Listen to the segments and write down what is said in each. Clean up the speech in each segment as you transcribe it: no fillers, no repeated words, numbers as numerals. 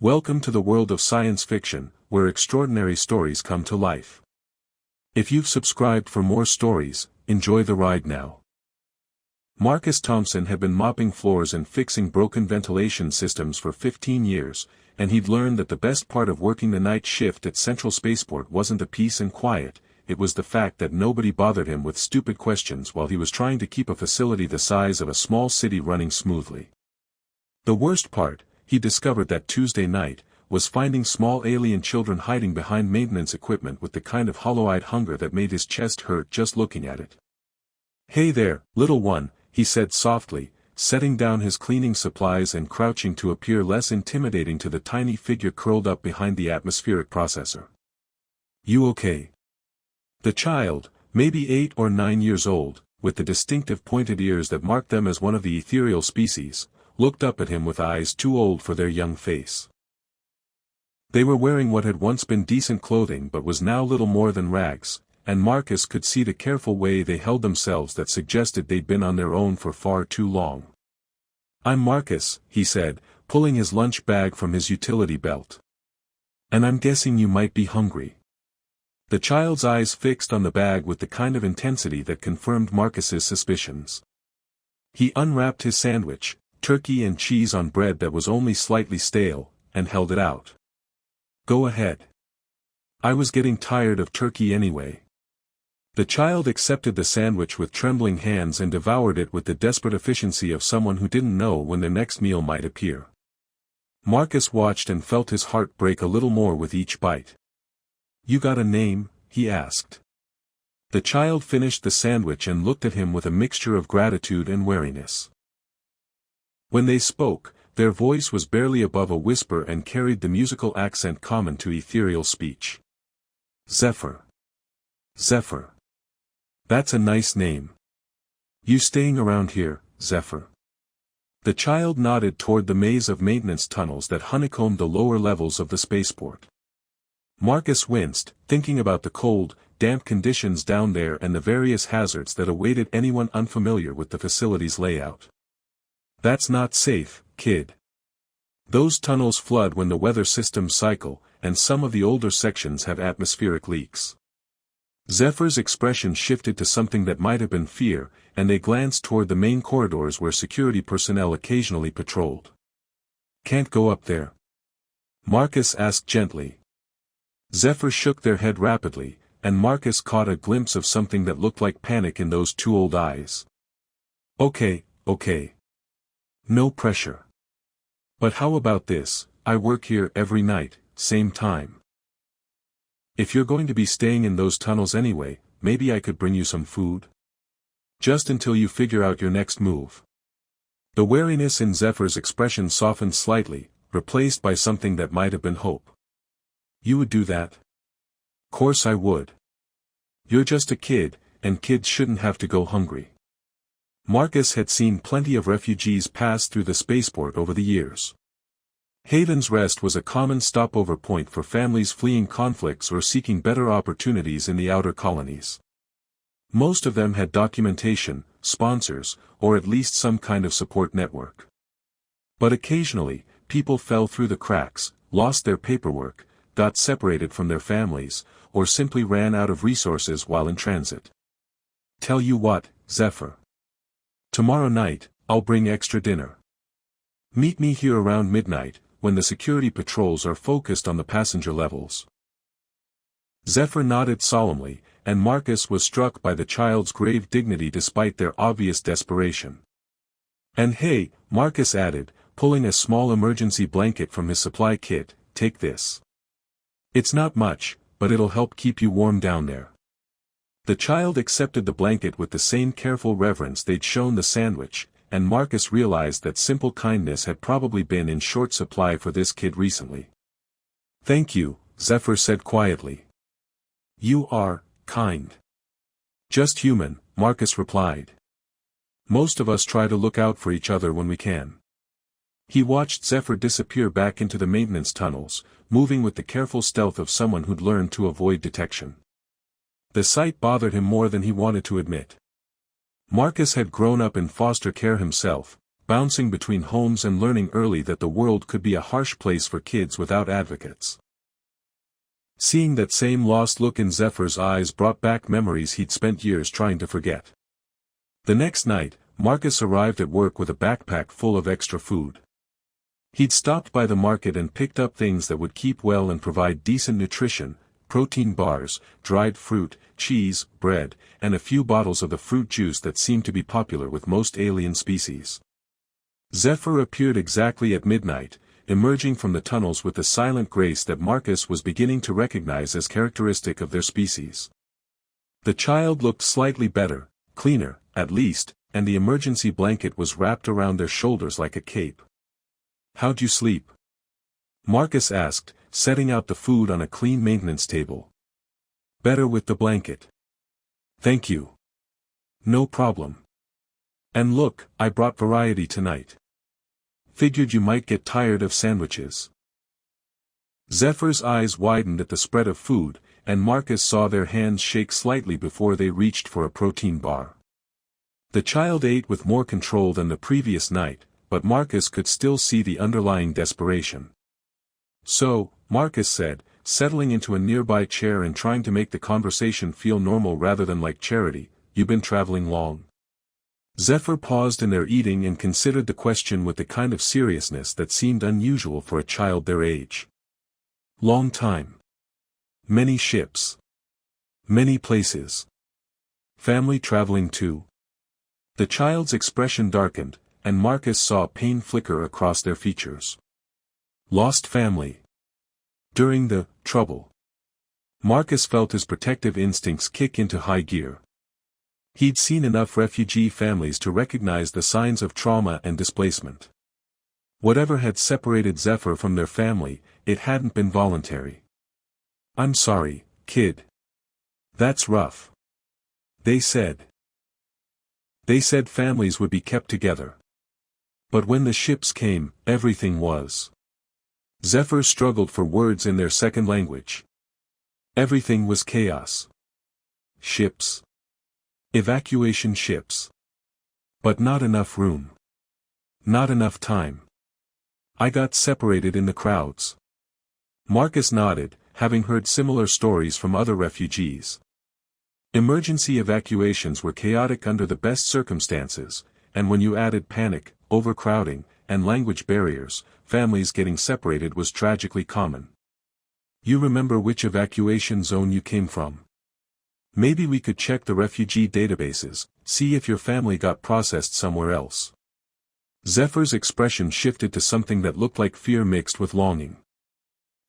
Welcome to the world of science fiction, where extraordinary stories come to life. If you've subscribed for more stories, enjoy the ride now. Marcus Thompson had been mopping floors and fixing broken ventilation systems for 15 years, and he'd learned that the best part of working the night shift at Central Spaceport wasn't the peace and quiet, it was the fact that nobody bothered him with stupid questions while he was trying to keep a facility the size of a small city running smoothly. The worst part, he discovered that Tuesday night, was finding small alien children hiding behind maintenance equipment with the kind of hollow-eyed hunger that made his chest hurt just looking at it. "Hey there, little one," he said softly, setting down his cleaning supplies and crouching to appear less intimidating to the tiny figure curled up behind the atmospheric processor. "You okay?" The child, maybe 8 or 9 years old, with the distinctive pointed ears that marked them as one of the ethereal species, looked up at him with eyes too old for their young face. They were wearing what had once been decent clothing but was now little more than rags, and Marcus could see the careful way they held themselves that suggested they'd been on their own for far too long. "I'm Marcus," he said, pulling his lunch bag from his utility belt. "And I'm guessing you might be hungry." The child's eyes fixed on the bag with the kind of intensity that confirmed Marcus's suspicions. He unwrapped his sandwich, turkey and cheese on bread that was only slightly stale, and held it out. "Go ahead. I was getting tired of turkey anyway." The child accepted the sandwich with trembling hands and devoured it with the desperate efficiency of someone who didn't know when their next meal might appear. Marcus watched and felt his heart break a little more with each bite. "You got a name?" he asked. The child finished the sandwich and looked at him with a mixture of gratitude and wariness. When they spoke, their voice was barely above a whisper and carried the musical accent common to ethereal speech. "Zephyr. Zephyr. That's a nice name. You staying around here, Zephyr?" The child nodded toward the maze of maintenance tunnels that honeycombed the lower levels of the spaceport. Marcus winced, thinking about the cold, damp conditions down there and the various hazards that awaited anyone unfamiliar with the facility's layout. "That's not safe, kid. Those tunnels flood when the weather systems cycle, and some of the older sections have atmospheric leaks." Zephyr's expression shifted to something that might have been fear, and they glanced toward the main corridors where security personnel occasionally patrolled. "Can't go up there?" Marcus asked gently. Zephyr shook their head rapidly, and Marcus caught a glimpse of something that looked like panic in those two old eyes. Okay. No pressure. But how about this? I work here every night, same time. If you're going to be staying in those tunnels anyway, maybe I could bring you some food? Just until you figure out your next move." The wariness in Zephyr's expression softened slightly, replaced by something that might have been hope. "You would do that?" "Course I would. You're just a kid, and kids shouldn't have to go hungry." Marcus had seen plenty of refugees pass through the spaceport over the years. Haven's Rest was a common stopover point for families fleeing conflicts or seeking better opportunities in the outer colonies. Most of them had documentation, sponsors, or at least some kind of support network. But occasionally, people fell through the cracks, lost their paperwork, got separated from their families, or simply ran out of resources while in transit. "Tell you what, Zephyr. Tomorrow night, I'll bring extra dinner. Meet me here around midnight, when the security patrols are focused on the passenger levels." Zephyr nodded solemnly, and Marcus was struck by the child's grave dignity despite their obvious desperation. "And hey," Marcus added, pulling a small emergency blanket from his supply kit, "take this. It's not much, but it'll help keep you warm down there." The child accepted the blanket with the same careful reverence they'd shown the sandwich, and Marcus realized that simple kindness had probably been in short supply for this kid recently. "Thank you," Zephyr said quietly. "You are kind." "Just human," Marcus replied. "Most of us try to look out for each other when we can." He watched Zephyr disappear back into the maintenance tunnels, moving with the careful stealth of someone who'd learned to avoid detection. The sight bothered him more than he wanted to admit. Marcus had grown up in foster care himself, bouncing between homes and learning early that the world could be a harsh place for kids without advocates. Seeing that same lost look in Zephyr's eyes brought back memories he'd spent years trying to forget. The next night, Marcus arrived at work with a backpack full of extra food. He'd stopped by the market and picked up things that would keep well and provide decent nutrition: protein bars, dried fruit, cheese, bread, and a few bottles of the fruit juice that seemed to be popular with most alien species. Zephyr appeared exactly at midnight, emerging from the tunnels with the silent grace that Marcus was beginning to recognize as characteristic of their species. The child looked slightly better, cleaner, at least, and the emergency blanket was wrapped around their shoulders like a cape. "How'd you sleep?" Marcus asked, setting out the food on a clean maintenance table. "Better with the blanket. Thank you." "No problem. And look, I brought variety tonight. Figured you might get tired of sandwiches." Zephyr's eyes widened at the spread of food, and Marcus saw their hands shake slightly before they reached for a protein bar. The child ate with more control than the previous night, but Marcus could still see the underlying desperation. "So," Marcus said, settling into a nearby chair and trying to make the conversation feel normal rather than like charity, "you been traveling long?" Zephyr paused in their eating and considered the question with the kind of seriousness that seemed unusual for a child their age. "Long time. Many ships. Many places. Family traveling too." The child's expression darkened, and Marcus saw pain flicker across their features. "Lost family. During the trouble." Marcus felt his protective instincts kick into high gear. He'd seen enough refugee families to recognize the signs of trauma and displacement. Whatever had separated Zephyr from their family, it hadn't been voluntary. "I'm sorry, kid. That's rough. They said families would be kept together. But when the ships came, everything was." Zephyr struggled for words in their second language. "Everything was chaos. Ships. Evacuation ships. But not enough room. Not enough time. I got separated in the crowds." Marcus nodded, having heard similar stories from other refugees. Emergency evacuations were chaotic under the best circumstances, and when you added panic, overcrowding, and language barriers, families getting separated was tragically common. "You remember which evacuation zone you came from? Maybe we could check the refugee databases, see if your family got processed somewhere else." Zephyr's expression shifted to something that looked like fear mixed with longing.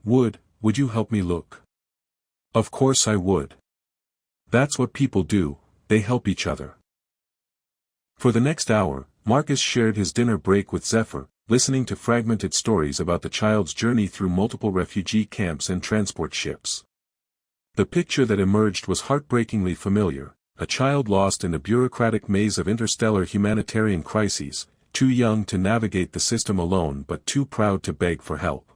Would you help me look?" "Of course I would. That's what people do, they help each other." For the next hour, Marcus shared his dinner break with Zephyr, listening to fragmented stories about the child's journey through multiple refugee camps and transport ships. The picture that emerged was heartbreakingly familiar: a child lost in the bureaucratic maze of interstellar humanitarian crises, too young to navigate the system alone but too proud to beg for help.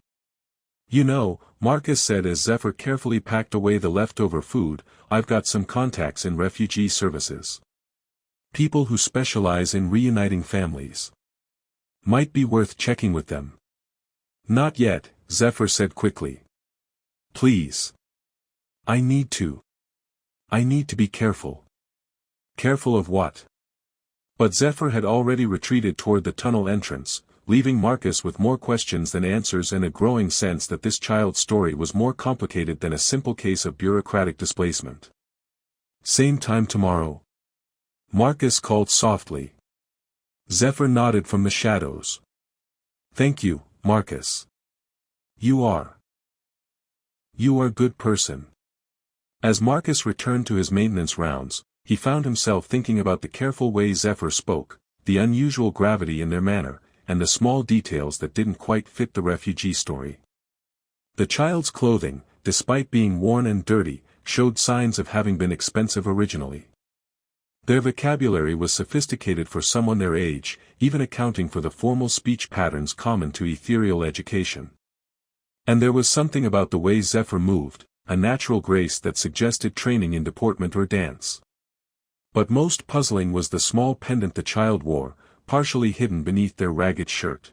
"You know," Marcus said as Zephyr carefully packed away the leftover food, "I've got some contacts in refugee services. People who specialize in reuniting families. Might be worth checking with them." "Not yet," Zephyr said quickly. "Please. I need to be careful." "Careful of what?" But Zephyr had already retreated toward the tunnel entrance, leaving Marcus with more questions than answers and a growing sense that this child's story was more complicated than a simple case of bureaucratic displacement. "Same time tomorrow?" Marcus called softly. Zephyr nodded from the shadows. "Thank you, Marcus. You are a good person." As Marcus returned to his maintenance rounds, he found himself thinking about the careful way Zephyr spoke, the unusual gravity in their manner, and the small details that didn't quite fit the refugee story. The child's clothing, despite being worn and dirty, showed signs of having been expensive originally. Their vocabulary was sophisticated for someone their age, even accounting for the formal speech patterns common to ethereal education. And there was something about the way Zephyr moved, a natural grace that suggested training in deportment or dance. But most puzzling was the small pendant the child wore, partially hidden beneath their ragged shirt.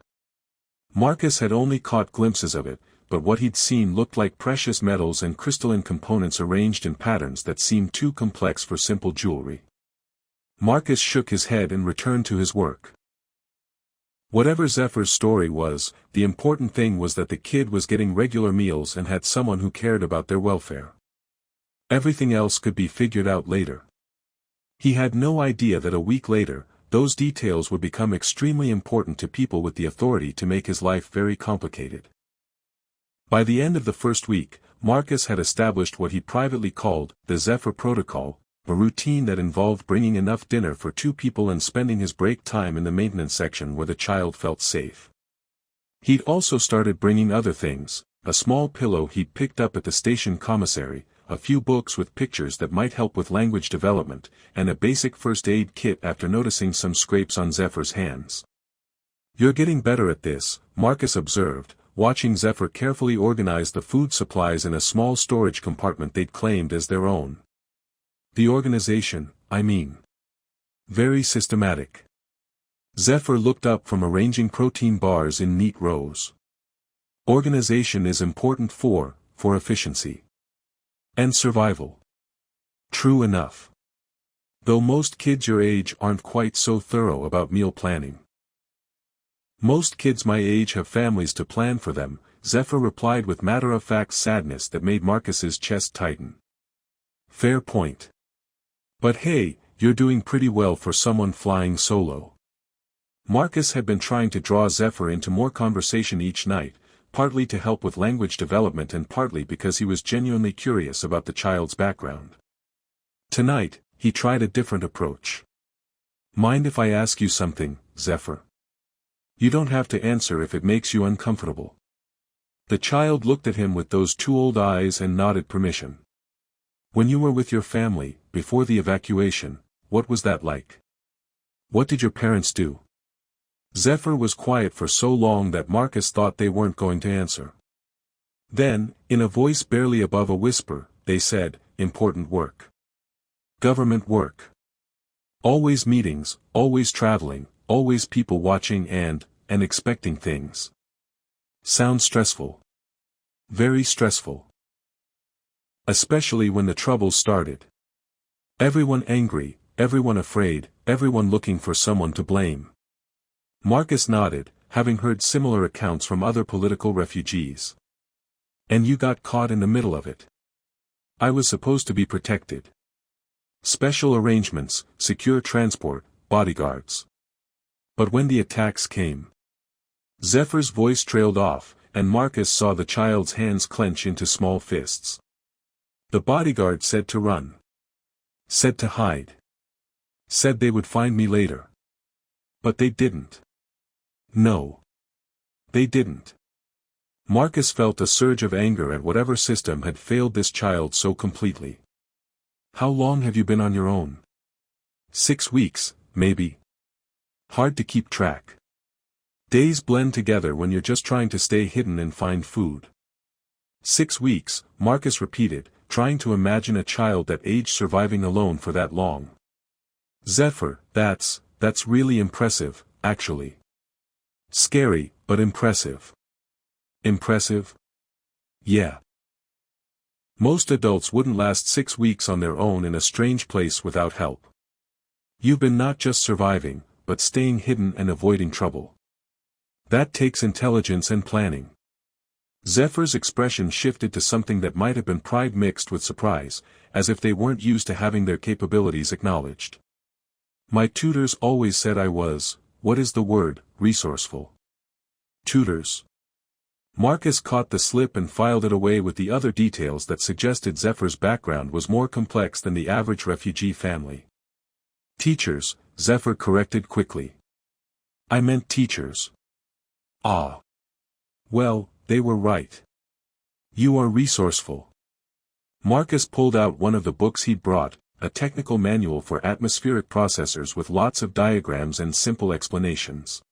Marcus had only caught glimpses of it, but what he'd seen looked like precious metals and crystalline components arranged in patterns that seemed too complex for simple jewelry. Marcus shook his head and returned to his work. Whatever Zephyr's story was, the important thing was that the kid was getting regular meals and had someone who cared about their welfare. Everything else could be figured out later. He had no idea that a week later, those details would become extremely important to people with the authority to make his life very complicated. By the end of the first week, Marcus had established what he privately called the Zephyr Protocol, a routine that involved bringing enough dinner for 2 people and spending his break time in the maintenance section where the child felt safe. He'd also started bringing other things, a small pillow he'd picked up at the station commissary, a few books with pictures that might help with language development, and a basic first aid kit after noticing some scrapes on Zephyr's hands. "You're getting better at this," Marcus observed, watching Zephyr carefully organize the food supplies in a small storage compartment they'd claimed as their own. "The organization, I mean. Very systematic." Zephyr looked up from arranging protein bars in neat rows. "Organization is important for efficiency. And survival." True enough. Though most kids your age aren't quite so thorough about meal planning. "Most kids my age have families to plan for them," Zephyr replied with matter-of-fact sadness that made Marcus's chest tighten. "Fair point. But hey, you're doing pretty well for someone flying solo." Marcus had been trying to draw Zephyr into more conversation each night, partly to help with language development and partly because he was genuinely curious about the child's background. Tonight, he tried a different approach. "Mind if I ask you something, Zephyr? You don't have to answer if it makes you uncomfortable." The child looked at him with those 2 old eyes and nodded permission. "When you were with your family, before the evacuation, what was that like? What did your parents do?" Zephyr was quiet for so long that Marcus thought they weren't going to answer. Then, in a voice barely above a whisper, they said, "Important work. Government work. Always meetings, always traveling, always people watching and expecting things. Sounds stressful. Very stressful. Especially when the trouble started. Everyone angry, everyone afraid, everyone looking for someone to blame." Marcus nodded, having heard similar accounts from other political refugees. "And you got caught in the middle of it. I was supposed to be protected. Special arrangements, secure transport, bodyguards. But when the attacks came..." Zephyr's voice trailed off, and Marcus saw the child's hands clench into small fists. "The bodyguard said to run. Said to hide. Said they would find me later. But they didn't. No. They didn't." Marcus felt a surge of anger at whatever system had failed this child so completely. "How long have you been on your own?" 6 weeks, maybe. Hard to keep track. Days blend together when you're just trying to stay hidden and find food. 6 weeks, Marcus repeated, trying to imagine a child that age surviving alone for that long. "Zephyr, that's really impressive, actually. Scary, but impressive." "Impressive? Yeah. Most adults wouldn't last 6 weeks on their own in a strange place without help. You've been not just surviving, but staying hidden and avoiding trouble. That takes intelligence and planning." Zephyr's expression shifted to something that might have been pride mixed with surprise, as if they weren't used to having their capabilities acknowledged. "My tutors always said I was, what is the word, resourceful." "Tutors?" Marcus caught the slip and filed it away with the other details that suggested Zephyr's background was more complex than the average refugee family. "Teachers," Zephyr corrected quickly. "I meant teachers." "Ah. Well, they were right. You are resourceful." Marcus pulled out one of the books he'd brought, a technical manual for atmospheric processors with lots of diagrams and simple explanations.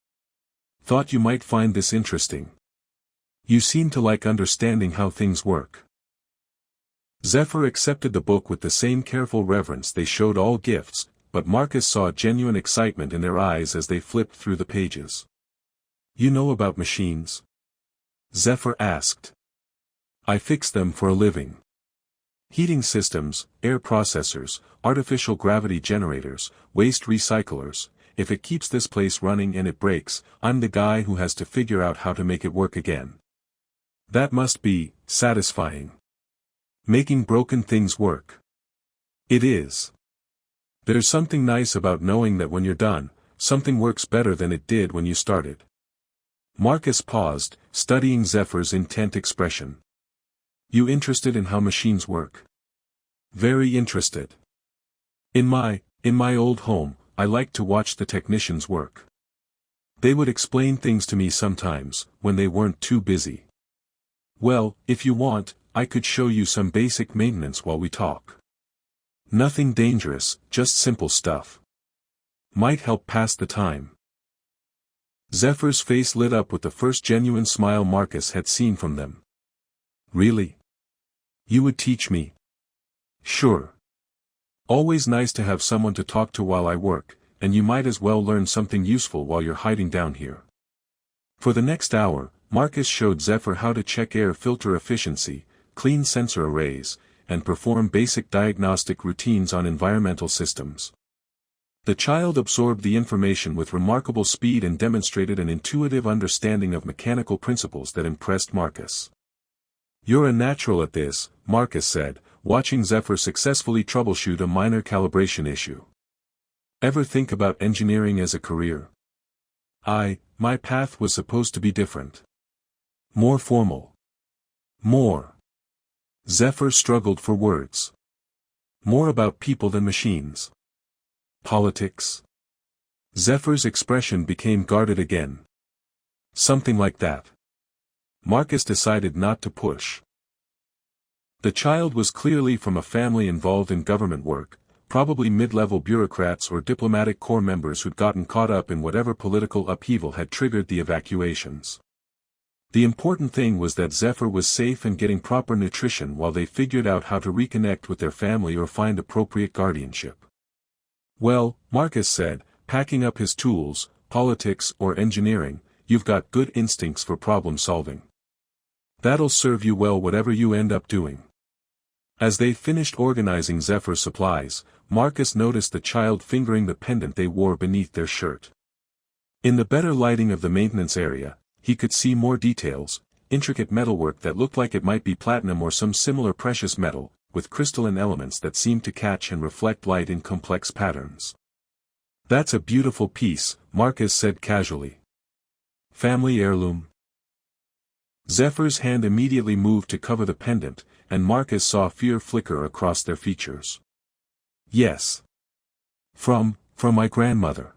"Thought you might find this interesting. You seem to like understanding how things work." Zephyr accepted the book with the same careful reverence they showed all gifts, but Marcus saw genuine excitement in their eyes as they flipped through the pages. "You know about machines?" Zephyr asked. "I fix them for a living. Heating systems, air processors, artificial gravity generators, waste recyclers. If it keeps this place running and it breaks, I'm the guy who has to figure out how to make it work again. That must be satisfying. Making broken things work." "It is. There's something nice about knowing that when you're done, something works better than it did when you started." Marcus paused, studying Zephyr's intent expression. "You interested in how machines work?" "Very interested. In my old home, I liked to watch the technicians work. They would explain things to me sometimes, when they weren't too busy. Well, if you want, I could show you some basic maintenance while we talk. Nothing dangerous, just simple stuff. Might help pass the time." Zephyr's face lit up with the first genuine smile Marcus had seen from them. "Really? You would teach me?" "Sure. Always nice to have someone to talk to while I work, and you might as well learn something useful while you're hiding down here." For the next hour, Marcus showed Zephyr how to check air filter efficiency, clean sensor arrays, and perform basic diagnostic routines on environmental systems. The child absorbed the information with remarkable speed and demonstrated an intuitive understanding of mechanical principles that impressed Marcus. "You're a natural at this," Marcus said, watching Zephyr successfully troubleshoot a minor calibration issue. "Ever think about engineering as a career?" My path was supposed to be different. More formal. More." Zephyr struggled for words. "More about people than machines." "Politics?" Zephyr's expression became guarded again. "Something like that." Marcus decided not to push. The child was clearly from a family involved in government work, probably mid-level bureaucrats or diplomatic corps members who'd gotten caught up in whatever political upheaval had triggered the evacuations. The important thing was that Zephyr was safe and getting proper nutrition while they figured out how to reconnect with their family or find appropriate guardianship. "Well," Marcus said, packing up his tools, "politics or engineering, you've got good instincts for problem solving. That'll serve you well whatever you end up doing." As they finished organizing Zephyr's supplies, Marcus noticed the child fingering the pendant they wore beneath their shirt. In the better lighting of the maintenance area, he could see more details, intricate metalwork that looked like it might be platinum or some similar precious metal, with crystalline elements that seemed to catch and reflect light in complex patterns. "That's a beautiful piece," Marcus said casually. "Family heirloom?" Zephyr's hand immediately moved to cover the pendant, and Marcus saw fear flicker across their features. "Yes. From my grandmother.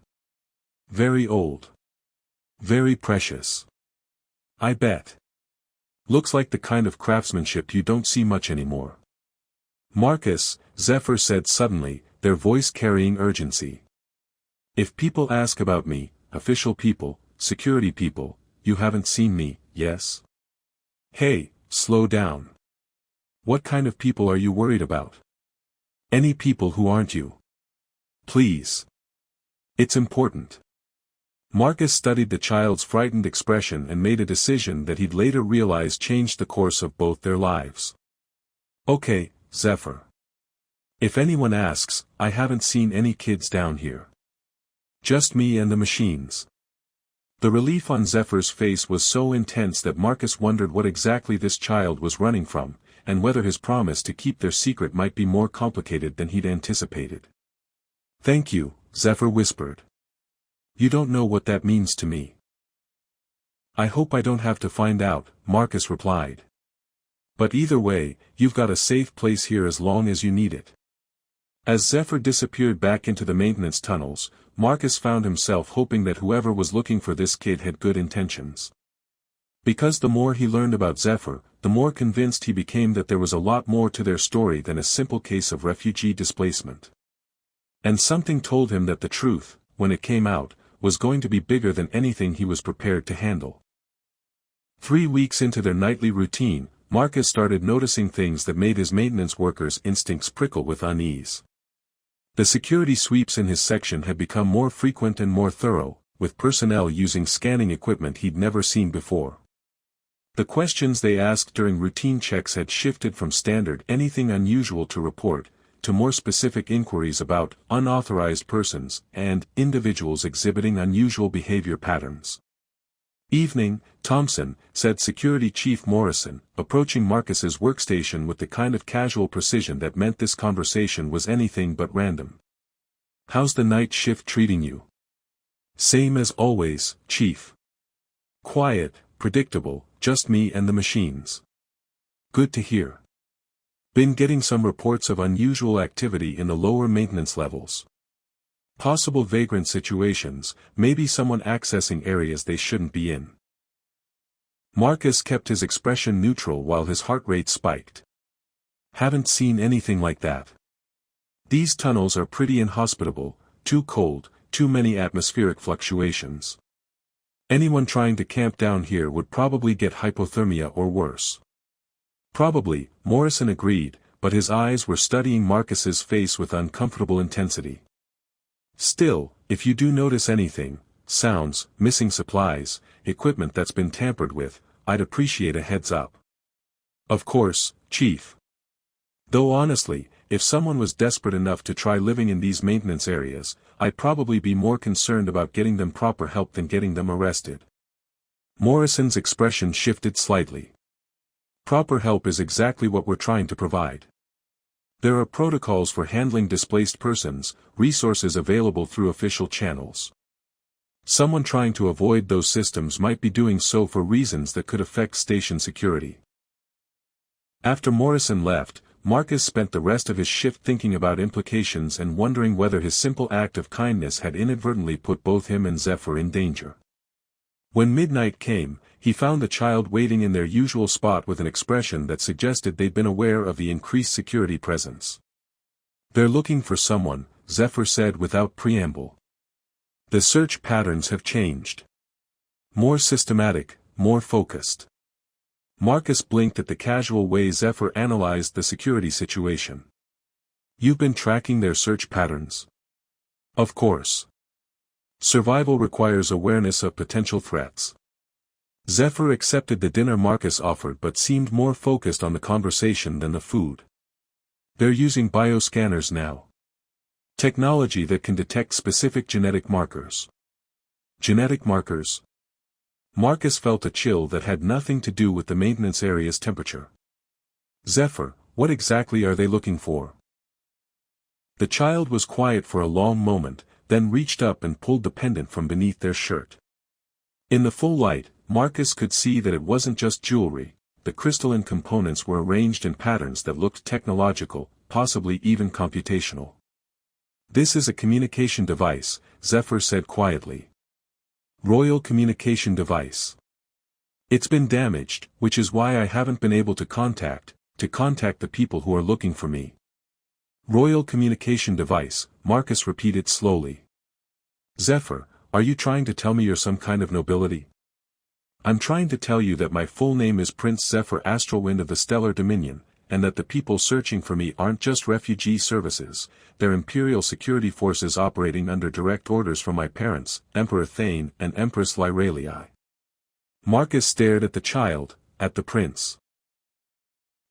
Very old. Very precious. I bet. Looks like the kind of craftsmanship you don't see much anymore." "Marcus," Zephyr said suddenly, their voice carrying urgency. "If people ask about me, official people, security people, you haven't seen me, yes? Hey, slow down. What kind of people are you worried about? Any people who aren't you? Please. It's important." Marcus studied the child's frightened expression and made a decision that he'd later realize changed the course of both their lives. "Okay, Zephyr. If anyone asks, I haven't seen any kids down here. Just me and the machines." The relief on Zephyr's face was so intense that Marcus wondered what exactly this child was running from, and whether his promise to keep their secret might be more complicated than he'd anticipated. "Thank you," Zephyr whispered. "You don't know what that means to me." "I hope I don't have to find out," Marcus replied. "But either way, you've got a safe place here as long as you need it." As Zephyr disappeared back into the maintenance tunnels, Marcus found himself hoping that whoever was looking for this kid had good intentions. Because the more he learned about Zephyr, the more convinced he became that there was a lot more to their story than a simple case of refugee displacement. And something told him that the truth, when it came out, was going to be bigger than anything he was prepared to handle. 3 weeks into their nightly routine, Marcus started noticing things that made his maintenance workers' instincts prickle with unease. The security sweeps in his section had become more frequent and more thorough, with personnel using scanning equipment he'd never seen before. The questions they asked during routine checks had shifted from standard "anything unusual to report" to more specific inquiries about unauthorized persons and individuals exhibiting unusual behavior patterns. "Evening, Thompson," said Security Chief Morrison, approaching Marcus's workstation with the kind of casual precision that meant this conversation was anything but random. "How's the night shift treating you?" "Same as always, Chief. Quiet, predictable, just me and the machines." "Good to hear. Been getting some reports of unusual activity in the lower maintenance levels. Possible vagrant situations, maybe someone accessing areas they shouldn't be in." Marcus kept his expression neutral while his heart rate spiked. "Haven't seen anything like that. These tunnels are pretty inhospitable, too cold, too many atmospheric fluctuations. Anyone trying to camp down here would probably get hypothermia or worse." "Probably," Morrison agreed, but his eyes were studying Marcus's face with uncomfortable intensity. "Still, if you do notice anything, sounds, missing supplies, equipment that's been tampered with, I'd appreciate a heads up." "Of course, Chief. Though honestly, if someone was desperate enough to try living in these maintenance areas, I'd probably be more concerned about getting them proper help than getting them arrested." Morrison's expression shifted slightly. "Proper help is exactly what we're trying to provide. There are protocols for handling displaced persons, resources available through official channels. Someone trying to avoid those systems might be doing so for reasons that could affect station security." After Morrison left, Marcus spent the rest of his shift thinking about implications and wondering whether his simple act of kindness had inadvertently put both him and Zephyr in danger. When midnight came, he found the child waiting in their usual spot with an expression that suggested they'd been aware of the increased security presence. "They're looking for someone," Zephyr said without preamble. "The search patterns have changed. More systematic, more focused." Marcus blinked at the casual way Zephyr analyzed the security situation. "You've been tracking their search patterns?" "Of course. Survival requires awareness of potential threats." Zephyr accepted the dinner Marcus offered but seemed more focused on the conversation than the food. "They're using bioscanners now. Technology that can detect specific genetic markers." "Genetic markers?" Marcus felt a chill that had nothing to do with the maintenance area's temperature. "Zephyr, what exactly are they looking for?" The child was quiet for a long moment, then reached up and pulled the pendant from beneath their shirt. In the full light, Marcus could see that it wasn't just jewelry. The crystalline components were arranged in patterns that looked technological, possibly even computational. "This is a communication device," Zephyr said quietly. "Royal communication device. It's been damaged, which is why I haven't been able to contact the people who are looking for me." "Royal communication device," Marcus repeated slowly. "Zephyr, are you trying to tell me you're some kind of nobility?" "I'm trying to tell you that my full name is Prince Zephyr Astralwind of the Stellar Dominion, and that the people searching for me aren't just refugee services, they're imperial security forces operating under direct orders from my parents, Emperor Thane and Empress Lyralii." Marcus stared at the child, at the prince,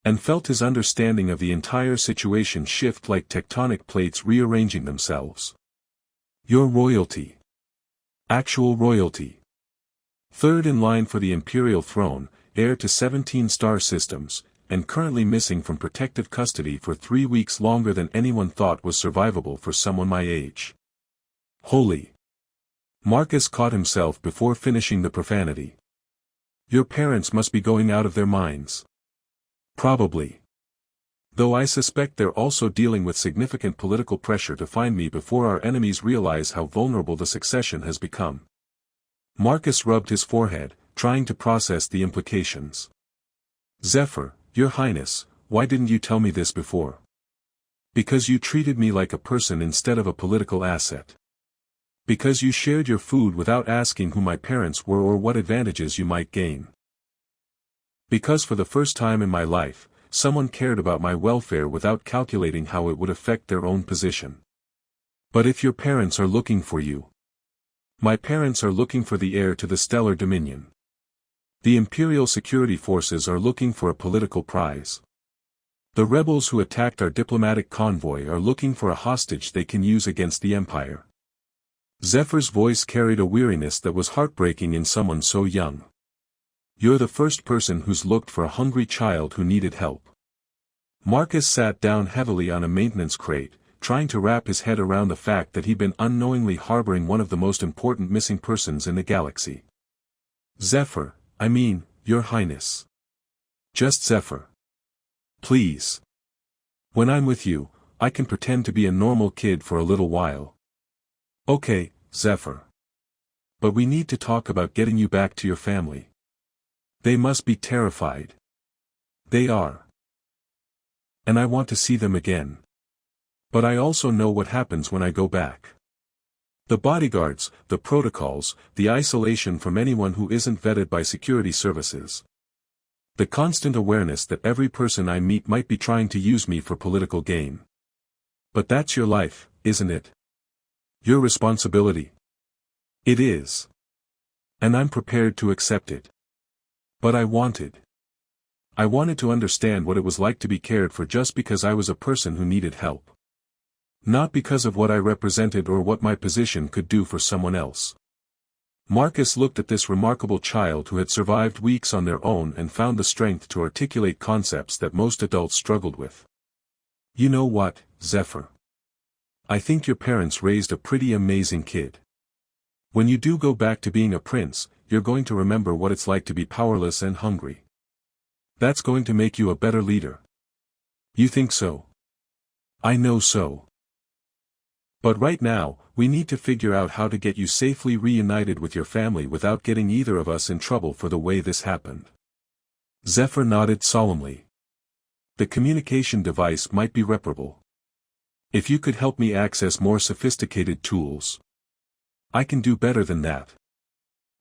and felt his understanding of the entire situation shift like tectonic plates rearranging themselves. "You're royalty. Actual royalty. Third in line for the imperial throne, heir to 17 star systems, and currently missing from protective custody for 3 weeks longer than anyone thought was survivable for someone my age. Holy." Marcus caught himself before finishing the profanity. "Your parents must be going out of their minds." "Probably. Though I suspect they're also dealing with significant political pressure to find me before our enemies realize how vulnerable the succession has become." Marcus rubbed his forehead, trying to process the implications. "Zephyr, Your Highness, why didn't you tell me this before?" "Because you treated me like a person instead of a political asset. Because you shared your food without asking who my parents were or what advantages you might gain. Because for the first time in my life, someone cared about my welfare without calculating how it would affect their own position. But if your parents are looking for you. My parents are looking for the heir to the stellar dominion. The imperial security forces are looking for a political prize. The rebels who attacked our diplomatic convoy are looking for a hostage they can use against the empire. Zephyr's voice carried a weariness that was heartbreaking in someone so young. You're the first person who's looked for a hungry child who needed help. Marcus sat down heavily on a maintenance crate, trying to wrap his head around the fact that he'd been unknowingly harboring one of the most important missing persons in the galaxy. Zephyr, I mean, Your Highness. Just Zephyr. Please. When I'm with you, I can pretend to be a normal kid for a little while. Okay, Zephyr. But we need to talk about getting you back to your family. They must be terrified. They are. And I want to see them again. But I also know what happens when I go back. The bodyguards, the protocols, the isolation from anyone who isn't vetted by security services. The constant awareness that every person I meet might be trying to use me for political gain. But that's your life, isn't it? Your responsibility. It is. And I'm prepared to accept it. But I wanted to understand what it was like to be cared for just because I was a person who needed help. Not because of what I represented or what my position could do for someone else. Marcus looked at this remarkable child who had survived weeks on their own and found the strength to articulate concepts that most adults struggled with. You know what, Zephyr? I think your parents raised a pretty amazing kid. When you do go back to being a prince, you're going to remember what it's like to be powerless and hungry. That's going to make you a better leader. You think so? I know so. But right now, we need to figure out how to get you safely reunited with your family without getting either of us in trouble for the way this happened. Zephyr nodded solemnly. The communication device might be reparable. If you could help me access more sophisticated tools. I can do better than that.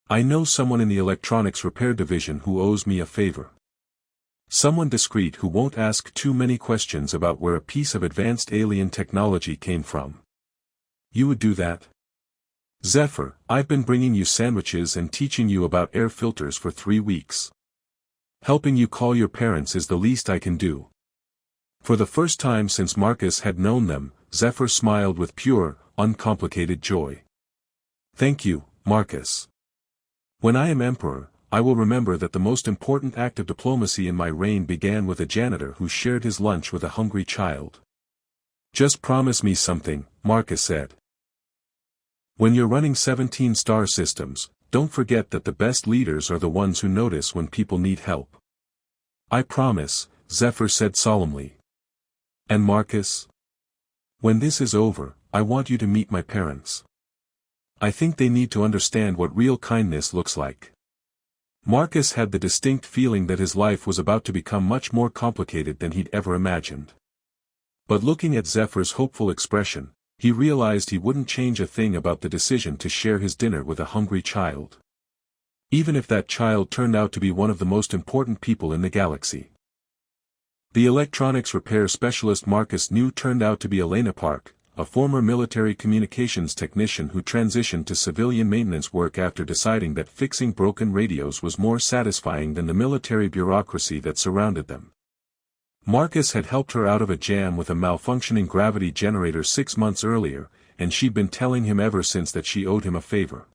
I know someone in the electronics repair division who owes me a favor. Someone discreet who won't ask too many questions about where a piece of advanced alien technology came from. You would do that? Zephyr, I've been bringing you sandwiches and teaching you about air filters for 3 weeks. Helping you call your parents is the least I can do. For the first time since Marcus had known them, Zephyr smiled with pure, uncomplicated joy. Thank you, Marcus. When I am emperor, I will remember that the most important act of diplomacy in my reign began with a janitor who shared his lunch with a hungry child. Just promise me something, Marcus said. When you're running 17 star systems, don't forget that the best leaders are the ones who notice when people need help. I promise, Zephyr said solemnly. And Marcus? When this is over, I want you to meet my parents. I think they need to understand what real kindness looks like. Marcus had the distinct feeling that his life was about to become much more complicated than he'd ever imagined. But looking at Zephyr's hopeful expression, he realized he wouldn't change a thing about the decision to share his dinner with a hungry child. Even if that child turned out to be one of the most important people in the galaxy. The electronics repair specialist Marcus knew turned out to be Elena Park, a former military communications technician who transitioned to civilian maintenance work after deciding that fixing broken radios was more satisfying than the military bureaucracy that surrounded them. Marcus had helped her out of a jam with a malfunctioning gravity generator 6 months earlier, and she'd been telling him ever since that she owed him a favor.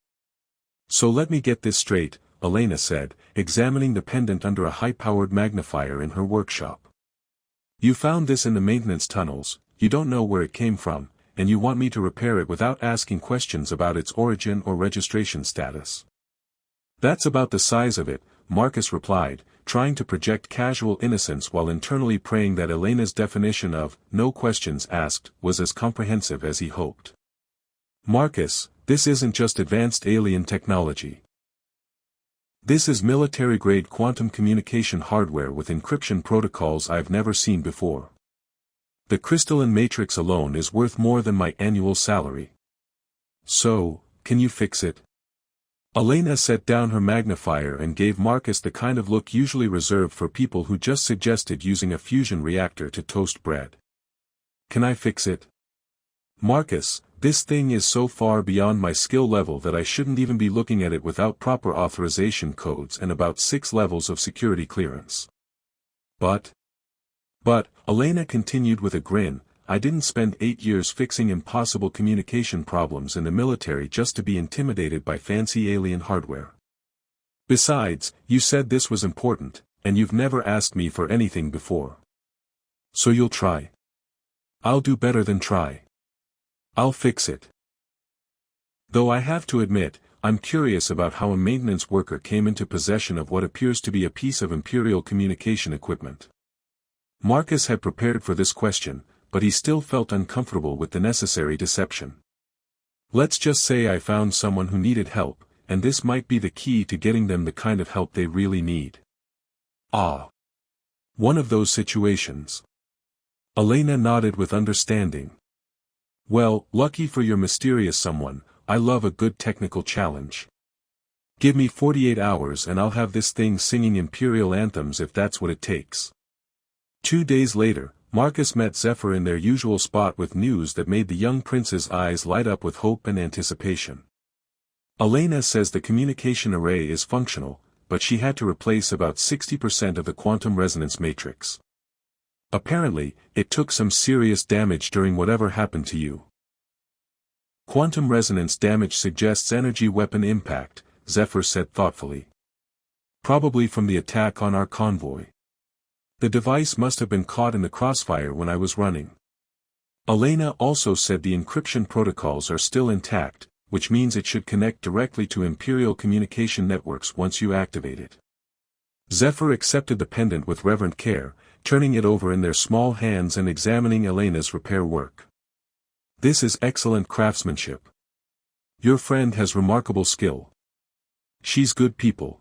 So let me get this straight, Elena said, examining the pendant under a high-powered magnifier in her workshop. You found this in the maintenance tunnels, you don't know where it came from, and you want me to repair it without asking questions about its origin or registration status. That's about the size of it, Marcus replied, trying to project casual innocence while internally praying that Elena's definition of no questions asked was as comprehensive as he hoped. Marcus, this isn't just advanced alien technology. This is military-grade quantum communication hardware with encryption protocols I've never seen before. The crystalline matrix alone is worth more than my annual salary. So, can you fix it? Elena set down her magnifier and gave Marcus the kind of look usually reserved for people who just suggested using a fusion reactor to toast bread. Can I fix it? Marcus, this thing is so far beyond my skill level that I shouldn't even be looking at it without proper authorization codes and about 6 levels of security clearance. But, Elena continued with a grin, I didn't spend 8 years fixing impossible communication problems in the military just to be intimidated by fancy alien hardware. Besides, you said this was important, and you've never asked me for anything before. So you'll try. I'll do better than try. I'll fix it. Though I have to admit, I'm curious about how a maintenance worker came into possession of what appears to be a piece of imperial communication equipment. Marcus had prepared for this question, but he still felt uncomfortable with the necessary deception. Let's just say I found someone who needed help, and this might be the key to getting them the kind of help they really need. Ah. One of those situations. Elena nodded with understanding. Well, lucky for your mysterious someone, I love a good technical challenge. Give me 48 hours and I'll have this thing singing imperial anthems if that's what it takes. 2 days later, Marcus met Zephyr in their usual spot with news that made the young prince's eyes light up with hope and anticipation. Elena says the communication array is functional, but she had to replace about 60% of the quantum resonance matrix. Apparently, it took some serious damage during whatever happened to you. Quantum resonance damage suggests energy weapon impact, Zephyr said thoughtfully. Probably from the attack on our convoy. The device must have been caught in the crossfire when I was running. Elena also said the encryption protocols are still intact, which means it should connect directly to imperial communication networks once you activate it. Zephyr accepted the pendant with reverent care, turning it over in their small hands and examining Elena's repair work. This is excellent craftsmanship. Your friend has remarkable skill. She's good people.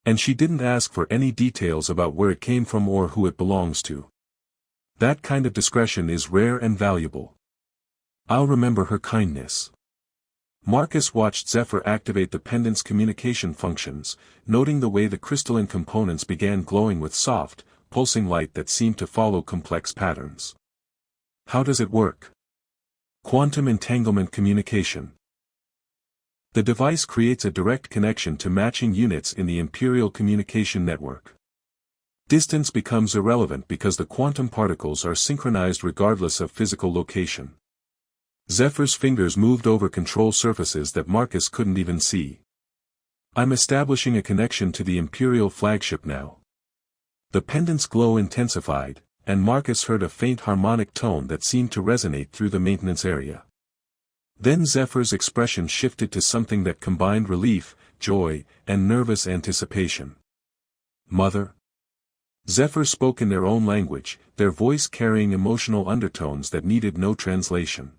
And she didn't ask for any details about where it came from or who it belongs to. That kind of discretion is rare and valuable. I'll remember her kindness. Marcus watched Zephyr activate the pendant's communication functions, noting the way the crystalline components began glowing with soft, pulsing light that seemed to follow complex patterns. How does it work? Quantum entanglement communication. The device creates a direct connection to matching units in the Imperial communication network. Distance becomes irrelevant because the quantum particles are synchronized regardless of physical location. Zephyr's fingers moved over control surfaces that Marcus couldn't even see. I'm establishing a connection to the Imperial flagship now. The pendant's glow intensified, and Marcus heard a faint harmonic tone that seemed to resonate through the maintenance area. Then Zephyr's expression shifted to something that combined relief, joy, and nervous anticipation. Mother? Zephyr spoke in their own language, their voice carrying emotional undertones that needed no translation.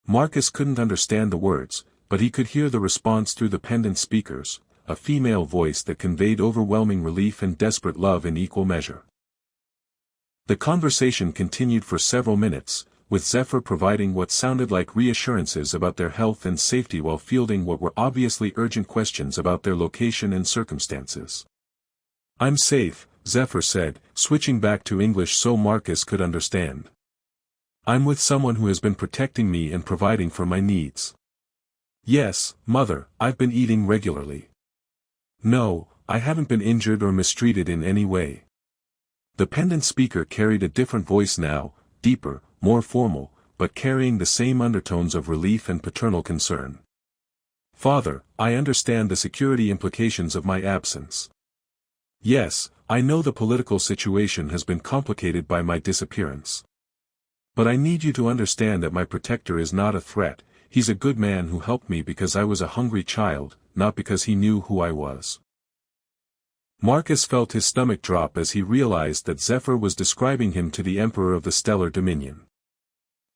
Marcus couldn't understand the words, but he could hear the response through the pendant speakers, a female voice that conveyed overwhelming relief and desperate love in equal measure. The conversation continued for several minutes, with Zephyr providing what sounded like reassurances about their health and safety while fielding what were obviously urgent questions about their location and circumstances. I'm safe, Zephyr said, switching back to English so Marcus could understand. I'm with someone who has been protecting me and providing for my needs. Yes, Mother, I've been eating regularly. No, I haven't been injured or mistreated in any way. The pendant speaker carried a different voice now, deeper, more formal, but carrying the same undertones of relief and paternal concern. Father, I understand the security implications of my absence. Yes, I know the political situation has been complicated by my disappearance. But I need you to understand that my protector is not a threat, he's a good man who helped me because I was a hungry child, not because he knew who I was. Marcus felt his stomach drop as he realized that Zephyr was describing him to the Emperor of the Stellar Dominion.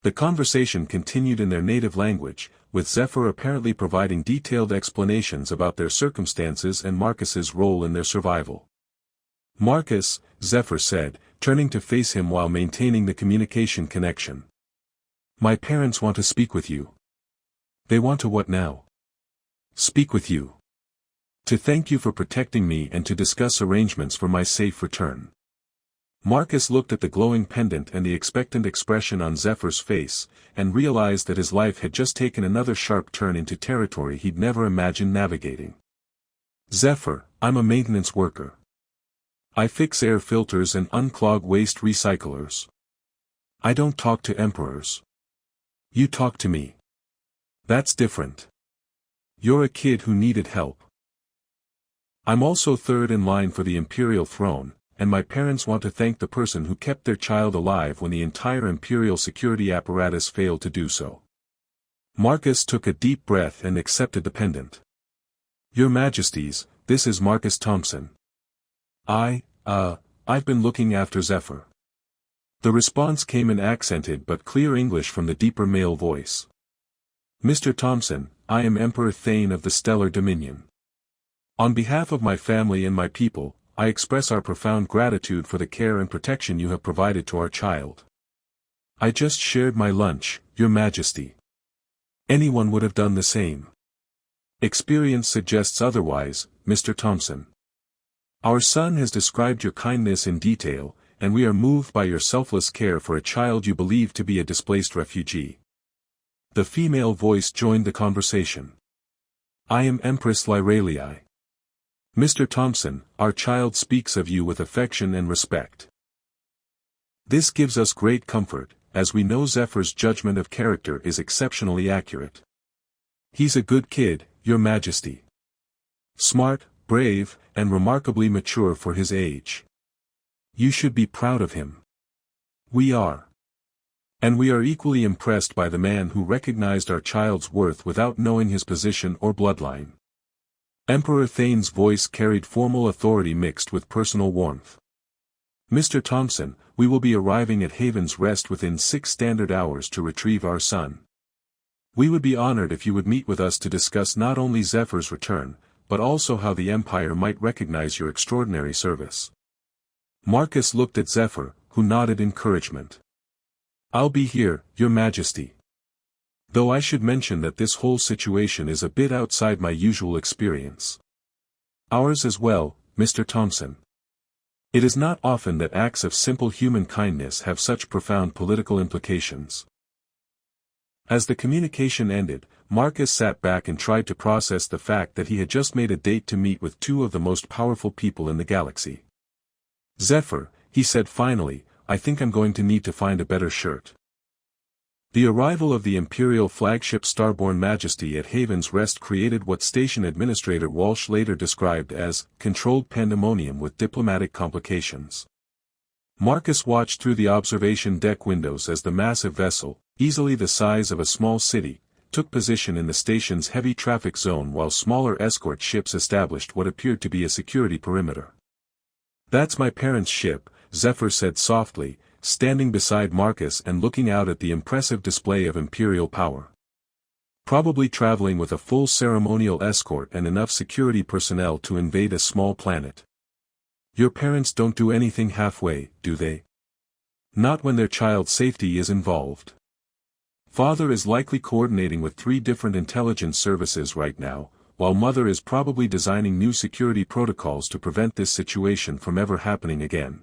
The conversation continued in their native language, with Zephyr apparently providing detailed explanations about their circumstances and Marcus's role in their survival. Marcus, Zephyr said, turning to face him while maintaining the communication connection. My parents want to speak with you. They want to what now? Speak with you. To thank you for protecting me and to discuss arrangements for my safe return. Marcus looked at the glowing pendant and the expectant expression on Zephyr's face, and realized that his life had just taken another sharp turn into territory he'd never imagined navigating. Zephyr, I'm a maintenance worker. I fix air filters and unclog waste recyclers. I don't talk to emperors. You talk to me. That's different. You're a kid who needed help. I'm also third in line for the imperial throne, and my parents want to thank the person who kept their child alive when the entire imperial security apparatus failed to do so. Marcus took a deep breath and accepted the pendant. Your Majesties, this is Marcus Thompson. I've been looking after Zephyr. The response came in accented but clear English from the deeper male voice. Mr. Thompson, I am Emperor Thane of the Stellar Dominion. On behalf of my family and my people, I express our profound gratitude for the care and protection you have provided to our child. I just shared my lunch, Your Majesty. Anyone would have done the same. Experience suggests otherwise, Mr. Thompson. Our son has described your kindness in detail, and we are moved by your selfless care for a child you believe to be a displaced refugee. The female voice joined the conversation. I am Empress Lyralii. Mr. Thompson, our child speaks of you with affection and respect. This gives us great comfort, as we know Zephyr's judgment of character is exceptionally accurate. He's a good kid, Your Majesty. Smart, brave, and remarkably mature for his age. You should be proud of him. We are. And we are equally impressed by the man who recognized our child's worth without knowing his position or bloodline. Emperor Thane's voice carried formal authority mixed with personal warmth. Mr. Thompson, we will be arriving at Haven's Rest within 6 standard hours to retrieve our son. We would be honored if you would meet with us to discuss not only Zephyr's return, but also how the Empire might recognize your extraordinary service. Marcus looked at Zephyr, who nodded encouragement. I'll be here, Your Majesty. Though I should mention that this whole situation is a bit outside my usual experience. Ours as well, Mr. Thompson. It is not often that acts of simple human kindness have such profound political implications. As the communication ended, Marcus sat back and tried to process the fact that he had just made a date to meet with 2 of the most powerful people in the galaxy. Zephyr, he said finally, I think I'm going to need to find a better shirt. The arrival of the Imperial flagship Starborn Majesty at Haven's Rest created what Station Administrator Walsh later described as controlled pandemonium with diplomatic complications. Marcus watched through the observation deck windows as the massive vessel, easily the size of a small city, took position in the station's heavy traffic zone while smaller escort ships established what appeared to be a security perimeter. That's my parents' ship, Zephyr said softly, standing beside Marcus and looking out at the impressive display of imperial power. Probably traveling with a full ceremonial escort and enough security personnel to invade a small planet. Your parents don't do anything halfway, do they? Not when their child's safety is involved. Father is likely coordinating with 3 different intelligence services right now, while Mother is probably designing new security protocols to prevent this situation from ever happening again.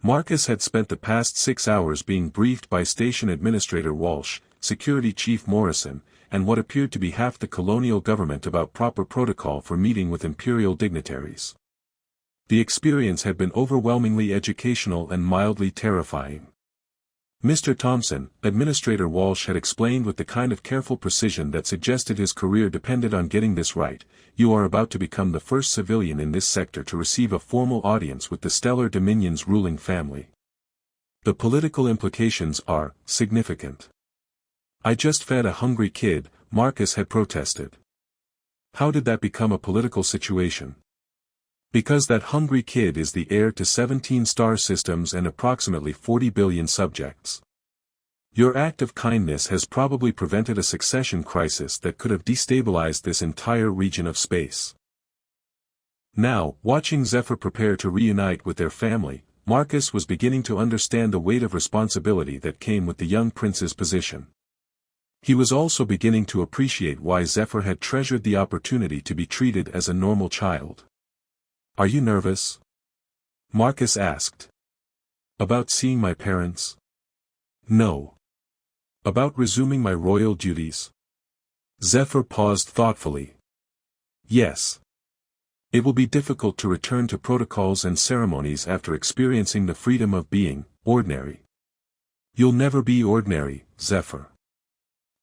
Marcus had spent the past 6 hours being briefed by Station Administrator Walsh, Security Chief Morrison, and what appeared to be half the colonial government about proper protocol for meeting with imperial dignitaries. The experience had been overwhelmingly educational and mildly terrifying. Mr. Thompson, Administrator Walsh had explained with the kind of careful precision that suggested his career depended on getting this right, you are about to become the first civilian in this sector to receive a formal audience with the Stellar Dominion's ruling family. The political implications are significant. I just fed a hungry kid, Marcus had protested. How did that become a political situation? Because that hungry kid is the heir to 17 star systems and approximately 40 billion subjects. Your act of kindness has probably prevented a succession crisis that could have destabilized this entire region of space. Now, watching Zephyr prepare to reunite with their family, Marcus was beginning to understand the weight of responsibility that came with the young prince's position. He was also beginning to appreciate why Zephyr had treasured the opportunity to be treated as a normal child. Are you nervous? Marcus asked. About seeing my parents? No. About resuming my royal duties? Zephyr paused thoughtfully. Yes. It will be difficult to return to protocols and ceremonies after experiencing the freedom of being ordinary. You'll never be ordinary, Zephyr.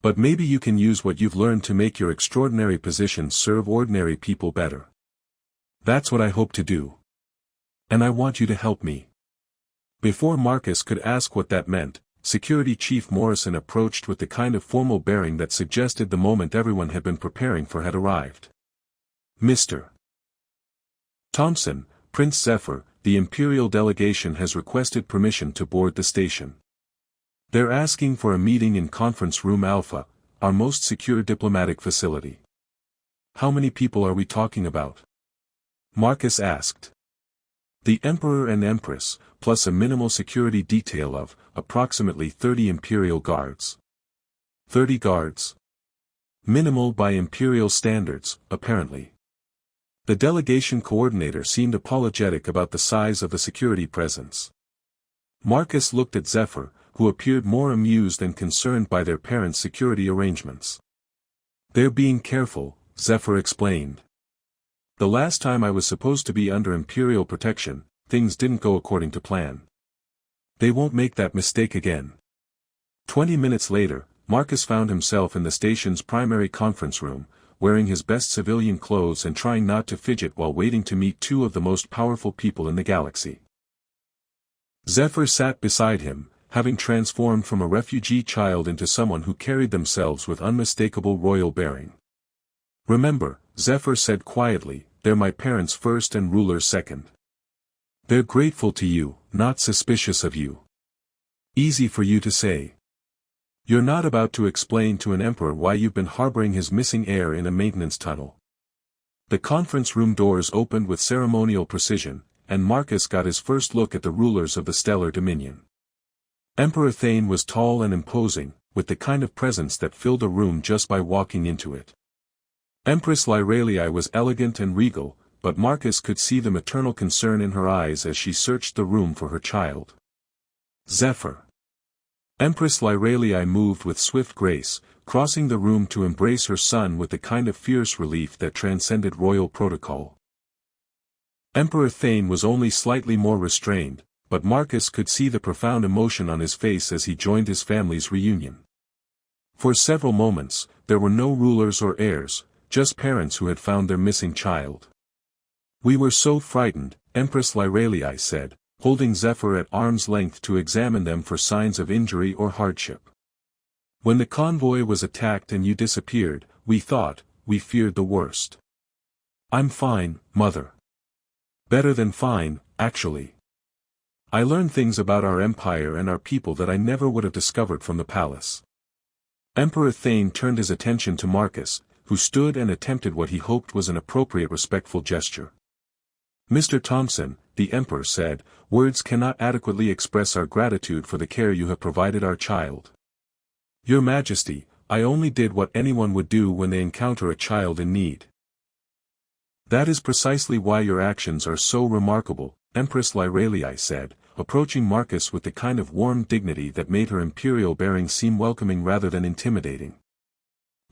But maybe you can use what you've learned to make your extraordinary position serve ordinary people better. That's what I hope to do. And I want you to help me. Before Marcus could ask what that meant, Security Chief Morrison approached with the kind of formal bearing that suggested the moment everyone had been preparing for had arrived. Mr. Thompson, Prince Zephyr, the Imperial delegation has requested permission to board the station. They're asking for a meeting in Conference Room Alpha, our most secure diplomatic facility. How many people are we talking about? Marcus asked. The Emperor and Empress, plus a minimal security detail of, approximately 30 Imperial guards. 30 guards? Minimal by Imperial standards, apparently. The delegation coordinator seemed apologetic about the size of the security presence. Marcus looked at Zephyr, who appeared more amused and concerned by their parents' security arrangements. They're being careful, Zephyr explained. The last time I was supposed to be under Imperial protection, things didn't go according to plan. They won't make that mistake again. 20 minutes later, Marcus found himself in the station's primary conference room, wearing his best civilian clothes and trying not to fidget while waiting to meet two of the most powerful people in the galaxy. Zephyr sat beside him, having transformed from a refugee child into someone who carried themselves with unmistakable royal bearing. Remember, Zephyr said quietly, they're my parents first and rulers second. They're grateful to you, not suspicious of you. Easy for you to say. You're not about to explain to an emperor why you've been harboring his missing heir in a maintenance tunnel. The conference room doors opened with ceremonial precision, and Marcus got his first look at the rulers of the Stellar Dominion. Emperor Thane was tall and imposing, with the kind of presence that filled a room just by walking into it. Empress Lyralii was elegant and regal, but Marcus could see the maternal concern in her eyes as she searched the room for her child. Zephyr. Empress Lyralii moved with swift grace, crossing the room to embrace her son with the kind of fierce relief that transcended royal protocol. Emperor Thane was only slightly more restrained, but Marcus could see the profound emotion on his face as he joined his family's reunion. For several moments, there were no rulers or heirs, just parents who had found their missing child. We were so frightened, Empress Lyralii said, holding Zephyr at arm's length to examine them for signs of injury or hardship. When the convoy was attacked and you disappeared, we feared the worst. I'm fine, Mother. Better than fine, actually. I learned things about our empire and our people that I never would have discovered from the palace. Emperor Thane turned his attention to Marcus, who stood and attempted what he hoped was an appropriate respectful gesture. Mr. Thompson, the Emperor said, words cannot adequately express our gratitude for the care you have provided our child. Your Majesty, I only did what anyone would do when they encounter a child in need. That is precisely why your actions are so remarkable, Empress Lyralii said, approaching Marcus with the kind of warm dignity that made her imperial bearing seem welcoming rather than intimidating.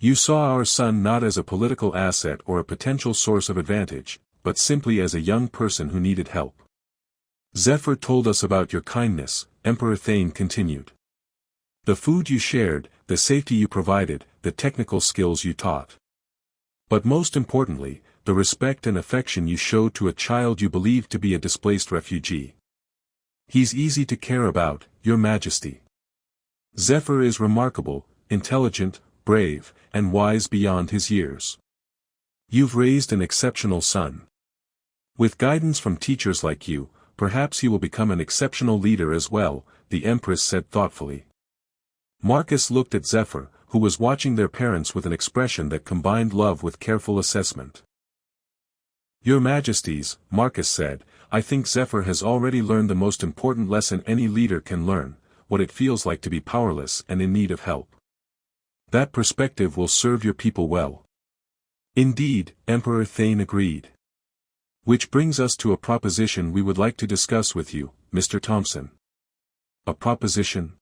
You saw our son not as a political asset or a potential source of advantage, but simply as a young person who needed help. Zephyr told us about your kindness, Emperor Thane continued. The food you shared, the safety you provided, the technical skills you taught. But most importantly, the respect and affection you showed to a child you believed to be a displaced refugee. He's easy to care about, Your Majesty. Zephyr is remarkable, intelligent, brave, and wise beyond his years. You've raised an exceptional son. With guidance from teachers like you, perhaps he will become an exceptional leader as well, the Empress said thoughtfully. Marcus looked at Zephyr, who was watching their parents with an expression that combined love with careful assessment. Your Majesties, Marcus said, I think Zephyr has already learned the most important lesson any leader can learn, what it feels like to be powerless and in need of help. That perspective will serve your people well. Indeed, Emperor Thane agreed. Which brings us to a proposition we would like to discuss with you, Mr. Thompson. A proposition?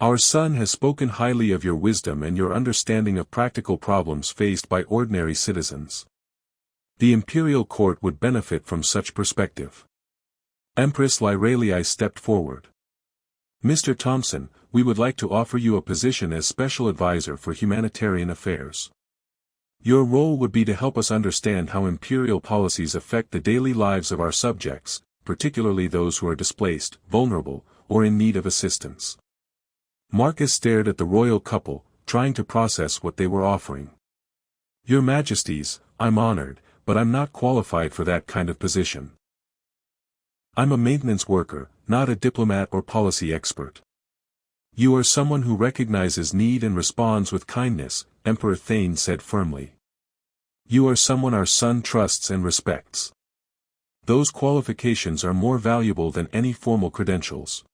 Our son has spoken highly of your wisdom and your understanding of practical problems faced by ordinary citizens. The imperial court would benefit from such perspective. Empress Lyralii stepped forward. Mr. Thompson, we would like to offer you a position as special advisor for humanitarian affairs. Your role would be to help us understand how imperial policies affect the daily lives of our subjects, particularly those who are displaced, vulnerable, or in need of assistance. Marcus stared at the royal couple, trying to process what they were offering. Your Majesties, I'm honored, but I'm not qualified for that kind of position. I'm a maintenance worker, not a diplomat or policy expert. You are someone who recognizes need and responds with kindness, Emperor Thane said firmly. You are someone our son trusts and respects. Those qualifications are more valuable than any formal credentials.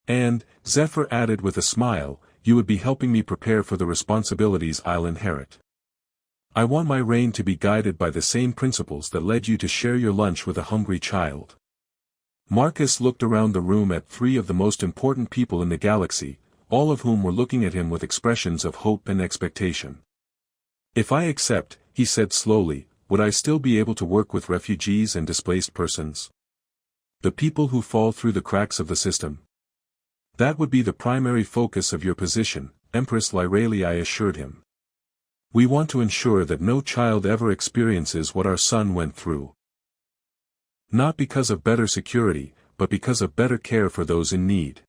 And, Zephyr added with a smile, you would be helping me prepare for the responsibilities I'll inherit. I want my reign to be guided by the same principles that led you to share your lunch with a hungry child. Marcus looked around the room at three of the most important people in the galaxy, all of whom were looking at him with expressions of hope and expectation. If I accept, he said slowly, would I still be able to work with refugees and displaced persons? The people who fall through the cracks of the system? That would be the primary focus of your position, Empress Lyralii assured him. We want to ensure that no child ever experiences what our son went through. Not because of better security, but because of better care for those in need.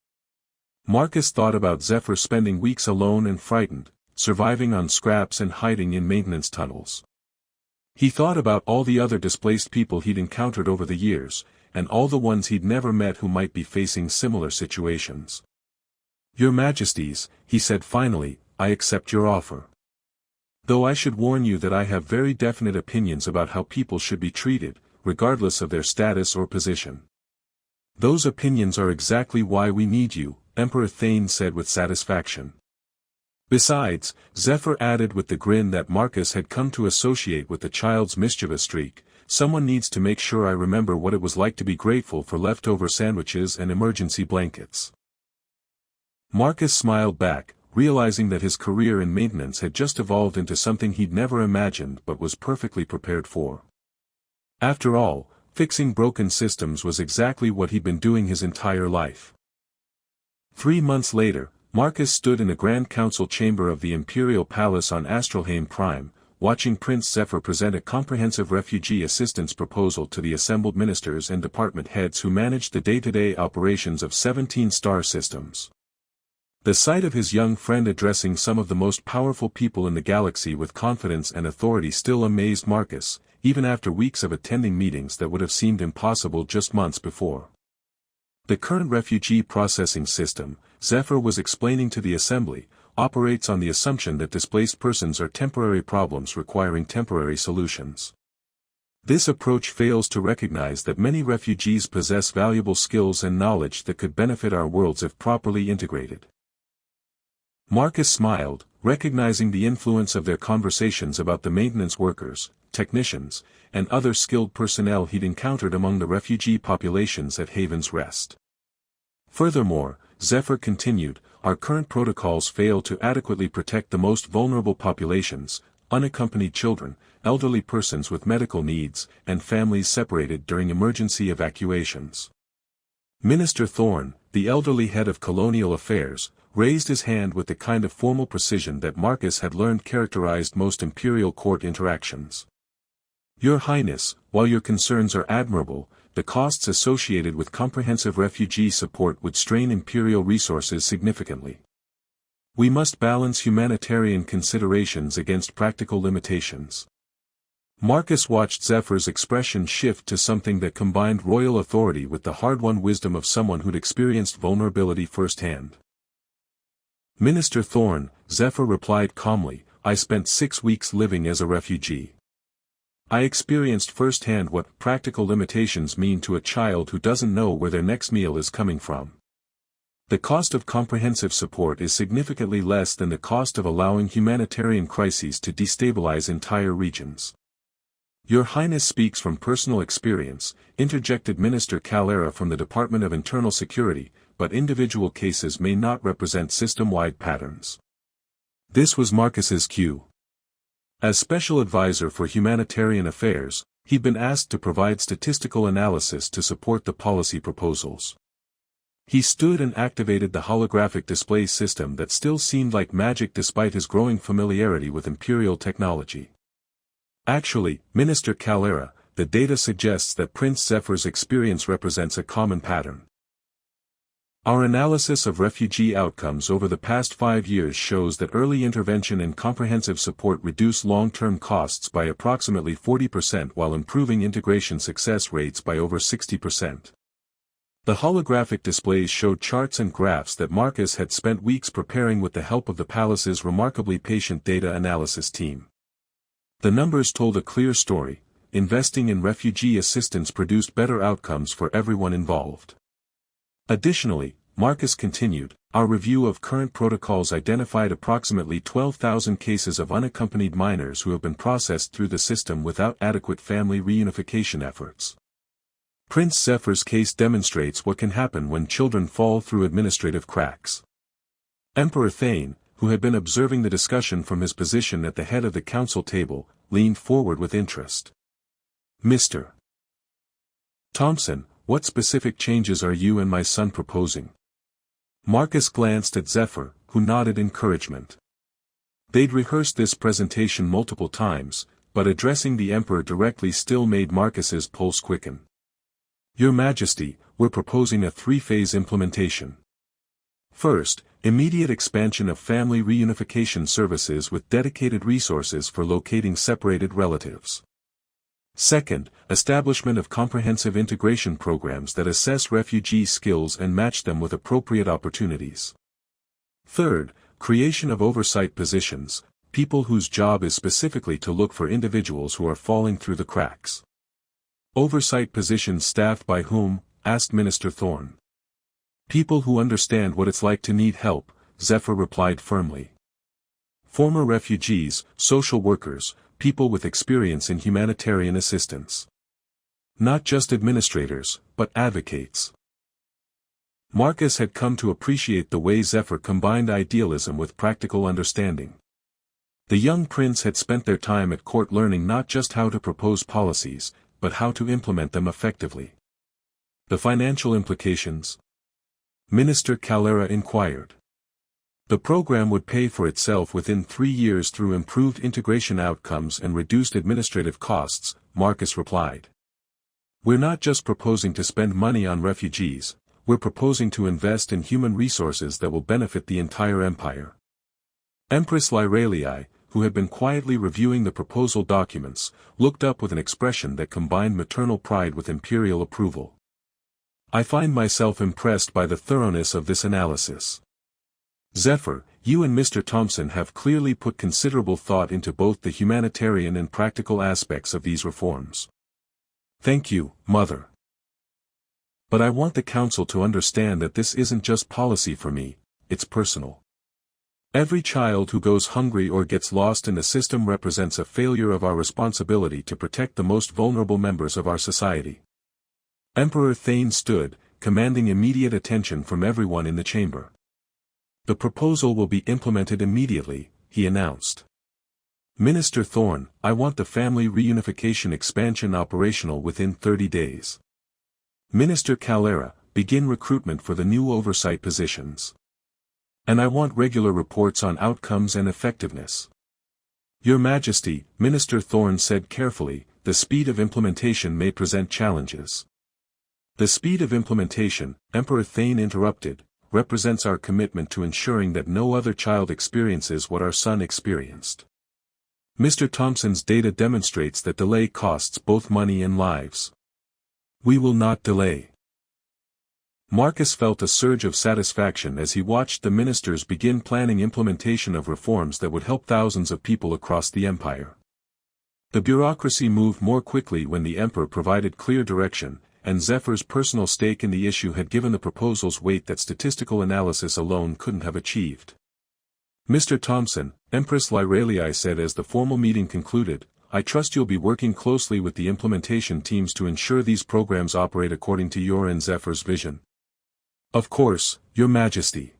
Marcus thought about Zephyr spending weeks alone and frightened, surviving on scraps and hiding in maintenance tunnels. He thought about all the other displaced people he'd encountered over the years, and all the ones he'd never met who might be facing similar situations. Your Majesties, he said finally, I accept your offer. Though I should warn you that I have very definite opinions about how people should be treated, regardless of their status or position. Those opinions are exactly why we need you, Emperor Thane said with satisfaction. Besides, Zephyr added with the grin that Marcus had come to associate with the child's mischievous streak, someone needs to make sure I remember what it was like to be grateful for leftover sandwiches and emergency blankets. Marcus smiled back, realizing that his career in maintenance had just evolved into something he'd never imagined but was perfectly prepared for. After all, fixing broken systems was exactly what he'd been doing his entire life. 3 months later, Marcus stood in the Grand Council chamber of the Imperial Palace on Astralheim Prime, watching Prince Zephyr present a comprehensive refugee assistance proposal to the assembled ministers and department heads who managed the day-to-day operations of 17 star systems. The sight of his young friend addressing some of the most powerful people in the galaxy with confidence and authority still amazed Marcus, even after weeks of attending meetings that would have seemed impossible just months before. The current refugee processing system, Zephyr was explaining to the assembly, operates on the assumption that displaced persons are temporary problems requiring temporary solutions. This approach fails to recognize that many refugees possess valuable skills and knowledge that could benefit our worlds if properly integrated. Marcus smiled, recognizing the influence of their conversations about the maintenance workers, technicians, and other skilled personnel he'd encountered among the refugee populations at Haven's Rest. Furthermore, Zephyr continued, our current protocols fail to adequately protect the most vulnerable populations, unaccompanied children, elderly persons with medical needs, and families separated during emergency evacuations. Minister Thorne, the elderly head of colonial affairs, raised his hand with the kind of formal precision that Marcus had learned characterized most imperial court interactions. Your Highness, while your concerns are admirable, the costs associated with comprehensive refugee support would strain imperial resources significantly. We must balance humanitarian considerations against practical limitations. Marcus watched Zephyr's expression shift to something that combined royal authority with the hard-won wisdom of someone who'd experienced vulnerability firsthand. Minister Thorne, Zephyr replied calmly, I spent 6 weeks living as a refugee. I experienced firsthand what practical limitations mean to a child who doesn't know where their next meal is coming from. The cost of comprehensive support is significantly less than the cost of allowing humanitarian crises to destabilize entire regions. Your Highness speaks from personal experience, interjected Minister Calera from the Department of Internal Security, but individual cases may not represent system-wide patterns. This was Marcus's cue. As Special Advisor for Humanitarian Affairs, he'd been asked to provide statistical analysis to support the policy proposals. He stood and activated the holographic display system that still seemed like magic despite his growing familiarity with imperial technology. Actually, Minister Calera, the data suggests that Prince Zephyr's experience represents a common pattern. Our analysis of refugee outcomes over the past 5 years shows that early intervention and comprehensive support reduce long-term costs by approximately 40% while improving integration success rates by over 60%. The holographic displays showed charts and graphs that Marcus had spent weeks preparing with the help of the palace's remarkably patient data analysis team. The numbers told a clear story: investing in refugee assistance produced better outcomes for everyone involved. Additionally, Marcus continued, our review of current protocols identified approximately 12,000 cases of unaccompanied minors who have been processed through the system without adequate family reunification efforts. Prince Zephyr's case demonstrates what can happen when children fall through administrative cracks. Emperor Thane, who had been observing the discussion from his position at the head of the council table, leaned forward with interest. Mr. Thompson, what specific changes are you and my son proposing? Marcus glanced at Zephyr, who nodded encouragement. They'd rehearsed this presentation multiple times, but addressing the Emperor directly still made Marcus's pulse quicken. Your Majesty, we're proposing a 3-phase implementation. First, immediate expansion of family reunification services with dedicated resources for locating separated relatives. Second, establishment of comprehensive integration programs that assess refugee skills and match them with appropriate opportunities. Third, creation of oversight positions, people whose job is specifically to look for individuals who are falling through the cracks. Oversight positions staffed by whom? Asked Minister Thorne. People who understand what it's like to need help, Zephyr replied firmly. Former refugees, social workers, people with experience in humanitarian assistance. Not just administrators, but advocates. Marcus had come to appreciate the way Zephyr combined idealism with practical understanding. The young prince had spent their time at court learning not just how to propose policies, but how to implement them effectively. The financial implications? Minister Calera inquired. The program would pay for itself within 3 years through improved integration outcomes and reduced administrative costs, Marcus replied. We're not just proposing to spend money on refugees, we're proposing to invest in human resources that will benefit the entire empire. Empress Lyralii, who had been quietly reviewing the proposal documents, looked up with an expression that combined maternal pride with imperial approval. I find myself impressed by the thoroughness of this analysis. Zephyr, you and Mr. Thompson have clearly put considerable thought into both the humanitarian and practical aspects of these reforms. Thank you, Mother. But I want the Council to understand that this isn't just policy for me, it's personal. Every child who goes hungry or gets lost in the system represents a failure of our responsibility to protect the most vulnerable members of our society. Emperor Thane stood, commanding immediate attention from everyone in the chamber. The proposal will be implemented immediately, he announced. Minister Thorne, I want the family reunification expansion operational within 30 days. Minister Calera, begin recruitment for the new oversight positions. And I want regular reports on outcomes and effectiveness. Your Majesty, Minister Thorne said carefully, the speed of implementation may present challenges. The speed of implementation, Emperor Thane interrupted, represents our commitment to ensuring that no other child experiences what our son experienced. Mr. Thompson's data demonstrates that delay costs both money and lives. We will not delay. Marcus felt a surge of satisfaction as he watched the ministers begin planning implementation of reforms that would help thousands of people across the empire. The bureaucracy moved more quickly when the Emperor provided clear direction, and Zephyr's personal stake in the issue had given the proposals weight that statistical analysis alone couldn't have achieved. Mr. Thompson, Empress Lyralii said as the formal meeting concluded, I trust you'll be working closely with the implementation teams to ensure these programs operate according to your and Zephyr's vision. Of course, Your Majesty.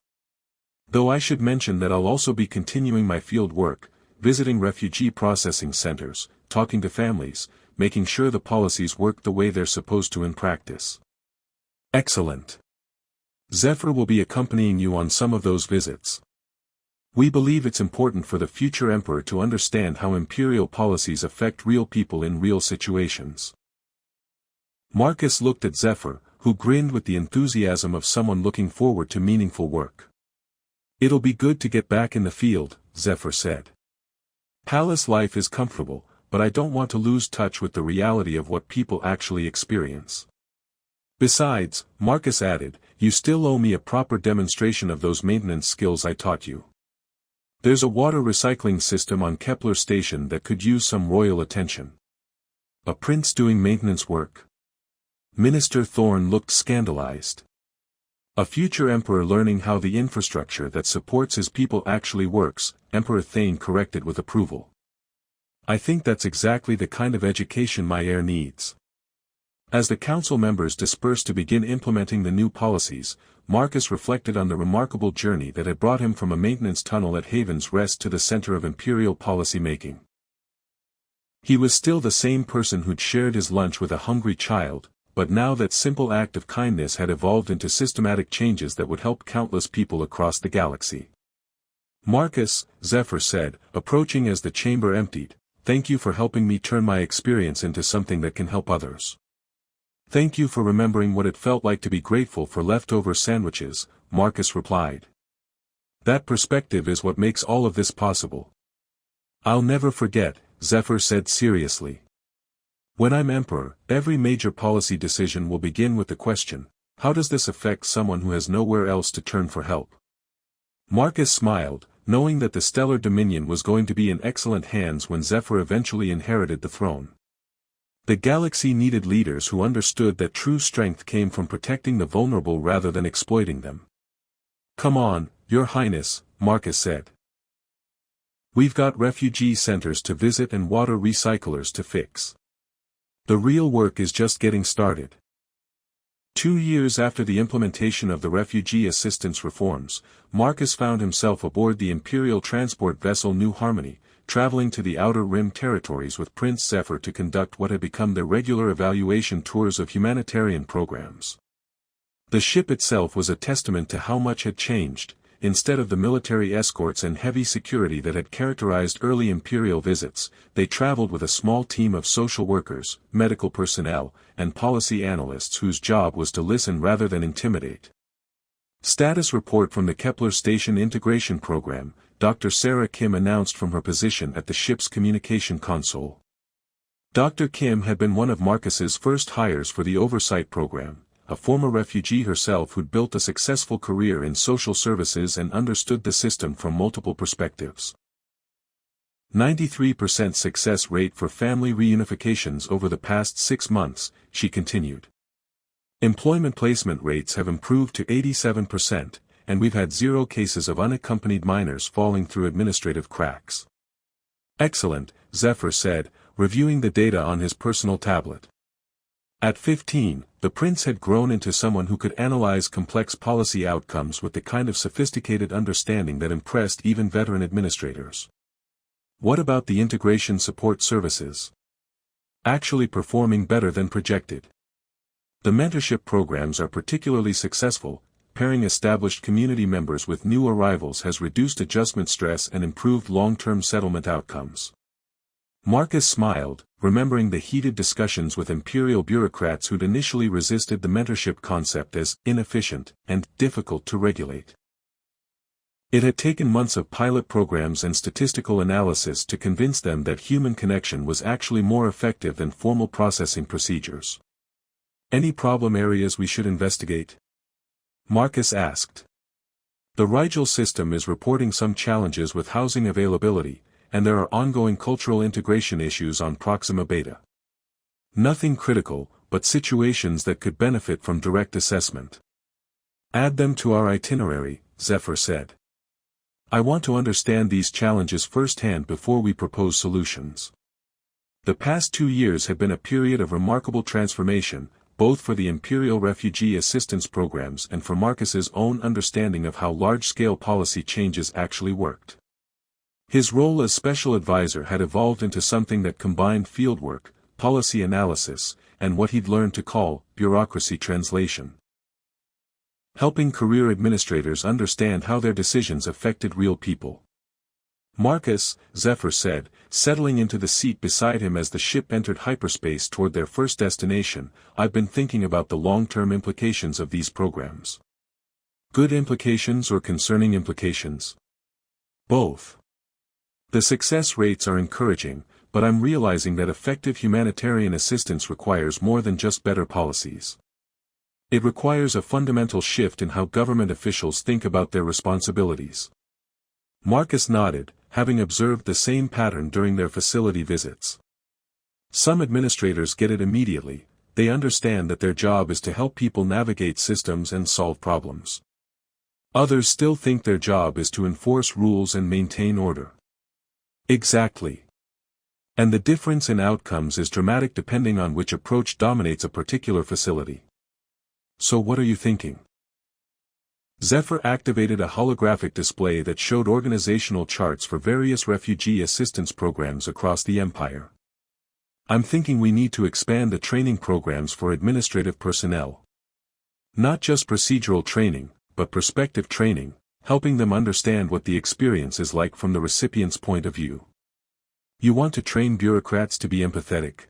Though I should mention that I'll also be continuing my field work, visiting refugee processing centers, talking to families, making sure the policies work the way they're supposed to in practice. Excellent. Zephyr will be accompanying you on some of those visits. We believe it's important for the future emperor to understand how imperial policies affect real people in real situations. Marcus looked at Zephyr, who grinned with the enthusiasm of someone looking forward to meaningful work. It'll be good to get back in the field, Zephyr said. Palace life is comfortable, but I don't want to lose touch with the reality of what people actually experience. Besides, Marcus added, you still owe me a proper demonstration of those maintenance skills I taught you. There's a water recycling system on Kepler Station that could use some royal attention. A prince doing maintenance work? Minister Thorne looked scandalized. A future emperor learning how the infrastructure that supports his people actually works, Emperor Thane corrected with approval. I think that's exactly the kind of education my heir needs. As the council members dispersed to begin implementing the new policies, Marcus reflected on the remarkable journey that had brought him from a maintenance tunnel at Haven's Rest to the center of imperial policy-making. He was still the same person who'd shared his lunch with a hungry child, but now that simple act of kindness had evolved into systematic changes that would help countless people across the galaxy. Marcus, Zephyr said, approaching as the chamber emptied, thank you for helping me turn my experience into something that can help others. Thank you for remembering what it felt like to be grateful for leftover sandwiches, Marcus replied. That perspective is what makes all of this possible. I'll never forget, Zephyr said seriously. When I'm emperor, every major policy decision will begin with the question, how does this affect someone who has nowhere else to turn for help? Marcus smiled, knowing that the stellar dominion was going to be in excellent hands when Zephyr eventually inherited the throne. The galaxy needed leaders who understood that true strength came from protecting the vulnerable rather than exploiting them. Come on, Your Highness, Marcus said. We've got refugee centers to visit and water recyclers to fix. The real work is just getting started. 2 years after the implementation of the refugee assistance reforms, Marcus found himself aboard the imperial transport vessel New Harmony, traveling to the Outer Rim territories with Prince Zephyr to conduct what had become their regular evaluation tours of humanitarian programs. The ship itself was a testament to how much had changed. Instead of the military escorts and heavy security that had characterized early imperial visits, they traveled with a small team of social workers, medical personnel, and policy analysts whose job was to listen rather than intimidate. Status report from the Kepler Station Integration Program, Dr. Sarah Kim announced from her position at the ship's communication console. Dr. Kim had been one of Marcus's first hires for the oversight program, a former refugee herself who'd built a successful career in social services and understood the system from multiple perspectives. 93% success rate for family reunifications over the past 6 months, she continued. Employment placement rates have improved to 87%, and we've had 0 cases of unaccompanied minors falling through administrative cracks. Excellent, Zephyr said, reviewing the data on his personal tablet. At 15, the prince had grown into someone who could analyze complex policy outcomes with the kind of sophisticated understanding that impressed even veteran administrators. What about the integration support services? Actually performing better than projected. The mentorship programs are particularly successful. Pairing established community members with new arrivals has reduced adjustment stress and improved long-term settlement outcomes. Marcus smiled, remembering the heated discussions with imperial bureaucrats who'd initially resisted the mentorship concept as inefficient and difficult to regulate. It had taken months of pilot programs and statistical analysis to convince them that human connection was actually more effective than formal processing procedures. Any problem areas we should investigate? Marcus asked. The Rigel system is reporting some challenges with housing availability, and there are ongoing cultural integration issues on Proxima Beta. Nothing critical, but situations that could benefit from direct assessment. Add them to our itinerary, Zephyr said. I want to understand these challenges firsthand before we propose solutions. The past 2 years have been a period of remarkable transformation, both for the imperial refugee assistance programs and for Marcus's own understanding of how large-scale policy changes actually worked. His role as special advisor had evolved into something that combined fieldwork, policy analysis, and what he'd learned to call bureaucracy translation. Helping career administrators understand how their decisions affected real people. Marcus, Zephyr said, settling into the seat beside him as the ship entered hyperspace toward their first destination, I've been thinking about the long-term implications of these programs. Good implications or concerning implications? Both. The success rates are encouraging, but I'm realizing that effective humanitarian assistance requires more than just better policies. It requires a fundamental shift in how government officials think about their responsibilities. Marcus nodded, having observed the same pattern during their facility visits. Some administrators get it immediately, they understand that their job is to help people navigate systems and solve problems. Others still think their job is to enforce rules and maintain order. Exactly. And the difference in outcomes is dramatic depending on which approach dominates a particular facility. So what are you thinking? Zephyr activated a holographic display that showed organizational charts for various refugee assistance programs across the Empire. I'm thinking we need to expand the training programs for administrative personnel. Not just procedural training, but perspective training, helping them understand what the experience is like from the recipient's point of view. You want to train bureaucrats to be empathetic.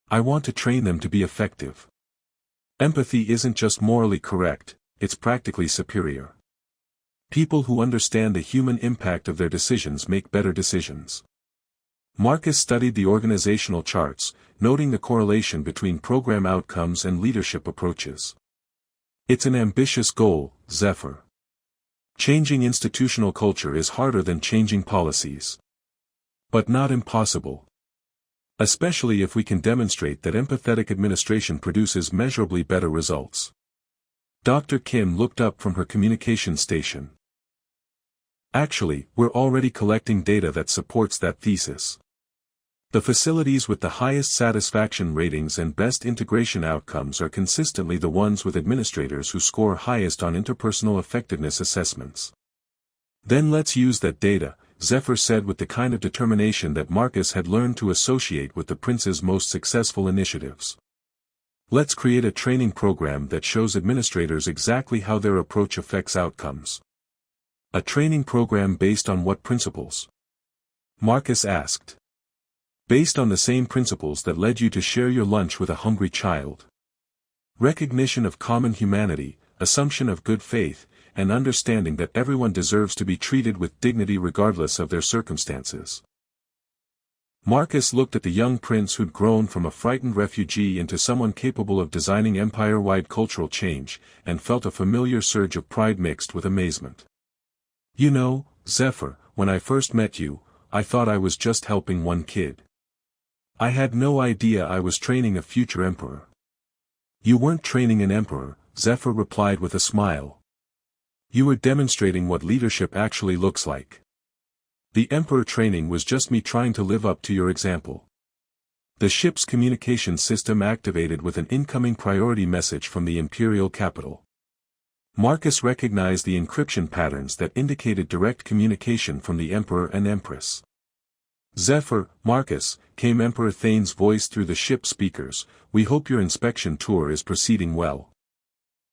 I want to train them to be effective. Empathy isn't just morally correct, it's practically superior. People who understand the human impact of their decisions make better decisions. Marcus studied the organizational charts, noting the correlation between program outcomes and leadership approaches. It's an ambitious goal, Zephyr. Changing institutional culture is harder than changing policies. But not impossible. Especially if we can demonstrate that empathetic administration produces measurably better results. Dr. Kim looked up from her communication station. Actually, we're already collecting data that supports that thesis. The facilities with the highest satisfaction ratings and best integration outcomes are consistently the ones with administrators who score highest on interpersonal effectiveness assessments. Then let's use that data, Zephyr said with the kind of determination that Marcus had learned to associate with the prince's most successful initiatives. Let's create a training program that shows administrators exactly how their approach affects outcomes. A training program based on what principles? Marcus asked. Based on the same principles that led you to share your lunch with a hungry child. Recognition of common humanity, assumption of good faith, and understanding that everyone deserves to be treated with dignity regardless of their circumstances. Marcus looked at the young prince who'd grown from a frightened refugee into someone capable of designing empire-wide cultural change, and felt a familiar surge of pride mixed with amazement. You know, Zephyr, when I first met you, I thought I was just helping one kid. I had no idea I was training a future emperor. You weren't training an emperor, Zephyr replied with a smile. You were demonstrating what leadership actually looks like. The emperor training was just me trying to live up to your example. The ship's communication system activated with an incoming priority message from the imperial capital. Marcus recognized the encryption patterns that indicated direct communication from the emperor and empress. Zephyr, Marcus, came Emperor Thane's voice through the ship speakers, we hope your inspection tour is proceeding well.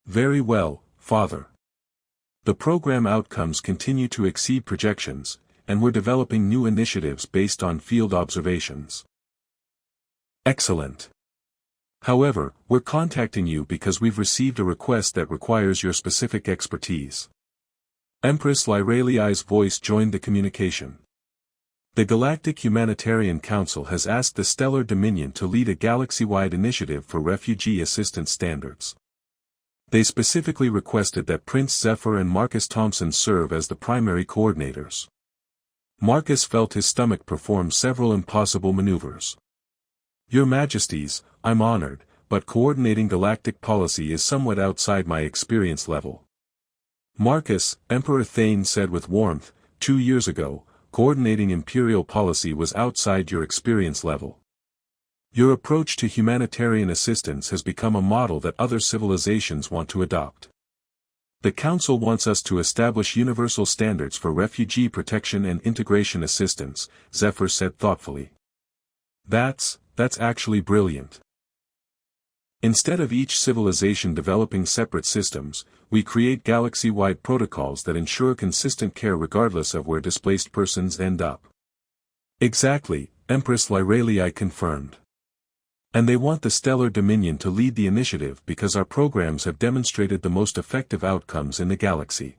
Very well, Father. The program outcomes continue to exceed projections, and we're developing new initiatives based on field observations. Excellent. However, we're contacting you because we've received a request that requires your specific expertise. Empress Lyraliai's voice joined the communication. The Galactic Humanitarian Council has asked the Stellar Dominion to lead a galaxy-wide initiative for refugee assistance standards. They specifically requested that Prince Zephyr and Marcus Thompson serve as the primary coordinators. Marcus felt his stomach perform several impossible maneuvers. Your Majesties, I'm honored, but coordinating galactic policy is somewhat outside my experience level. Marcus, Emperor Thane said with warmth, 2 years ago, coordinating imperial policy was outside your experience level. Your approach to humanitarian assistance has become a model that other civilizations want to adopt. The Council wants us to establish universal standards for refugee protection and integration assistance, Zephyr said thoughtfully. That's actually brilliant. Instead of each civilization developing separate systems, we create galaxy-wide protocols that ensure consistent care regardless of where displaced persons end up. Exactly, Empress Lyralii confirmed. And they want the Stellar Dominion to lead the initiative because our programs have demonstrated the most effective outcomes in the galaxy.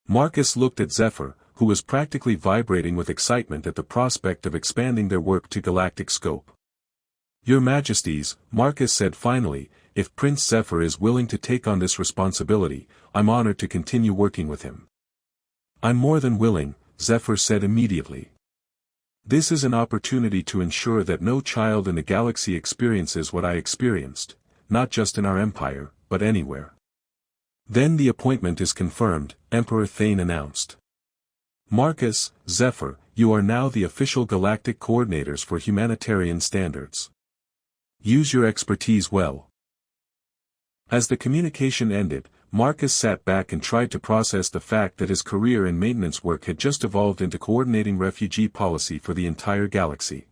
Marcus looked at Zephyr, who was practically vibrating with excitement at the prospect of expanding their work to galactic scope. Your Majesties, Marcus said finally, if Prince Zephyr is willing to take on this responsibility, I'm honored to continue working with him. I'm more than willing, Zephyr said immediately. This is an opportunity to ensure that no child in the galaxy experiences what I experienced, not just in our empire, but anywhere. Then the appointment is confirmed, Emperor Thane announced. Marcus, Zephyr, you are now the official galactic coordinators for humanitarian standards. Use your expertise well. As the communication ended, Marcus sat back and tried to process the fact that his career in maintenance work had just evolved into coordinating refugee policy for the entire galaxy.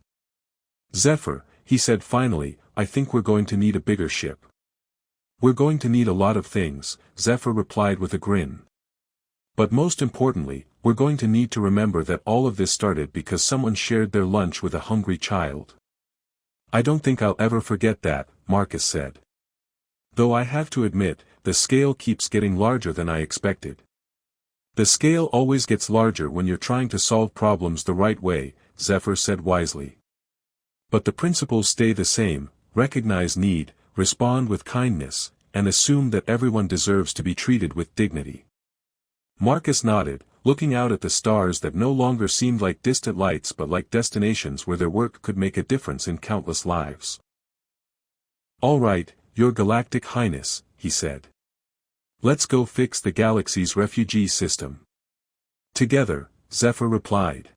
Zephyr, he said finally, I think we're going to need a bigger ship. We're going to need a lot of things, Zephyr replied with a grin. But most importantly, we're going to need to remember that all of this started because someone shared their lunch with a hungry child. I don't think I'll ever forget that, Marcus said. Though I have to admit, the scale keeps getting larger than I expected. The scale always gets larger when you're trying to solve problems the right way, Zephyr said wisely. But the principles stay the same: recognize need, respond with kindness, and assume that everyone deserves to be treated with dignity. Marcus nodded, looking out at the stars that no longer seemed like distant lights but like destinations where their work could make a difference in countless lives. All right, Your Galactic Highness, he said. Let's go fix the galaxy's refugee system. Together, Zephyr replied.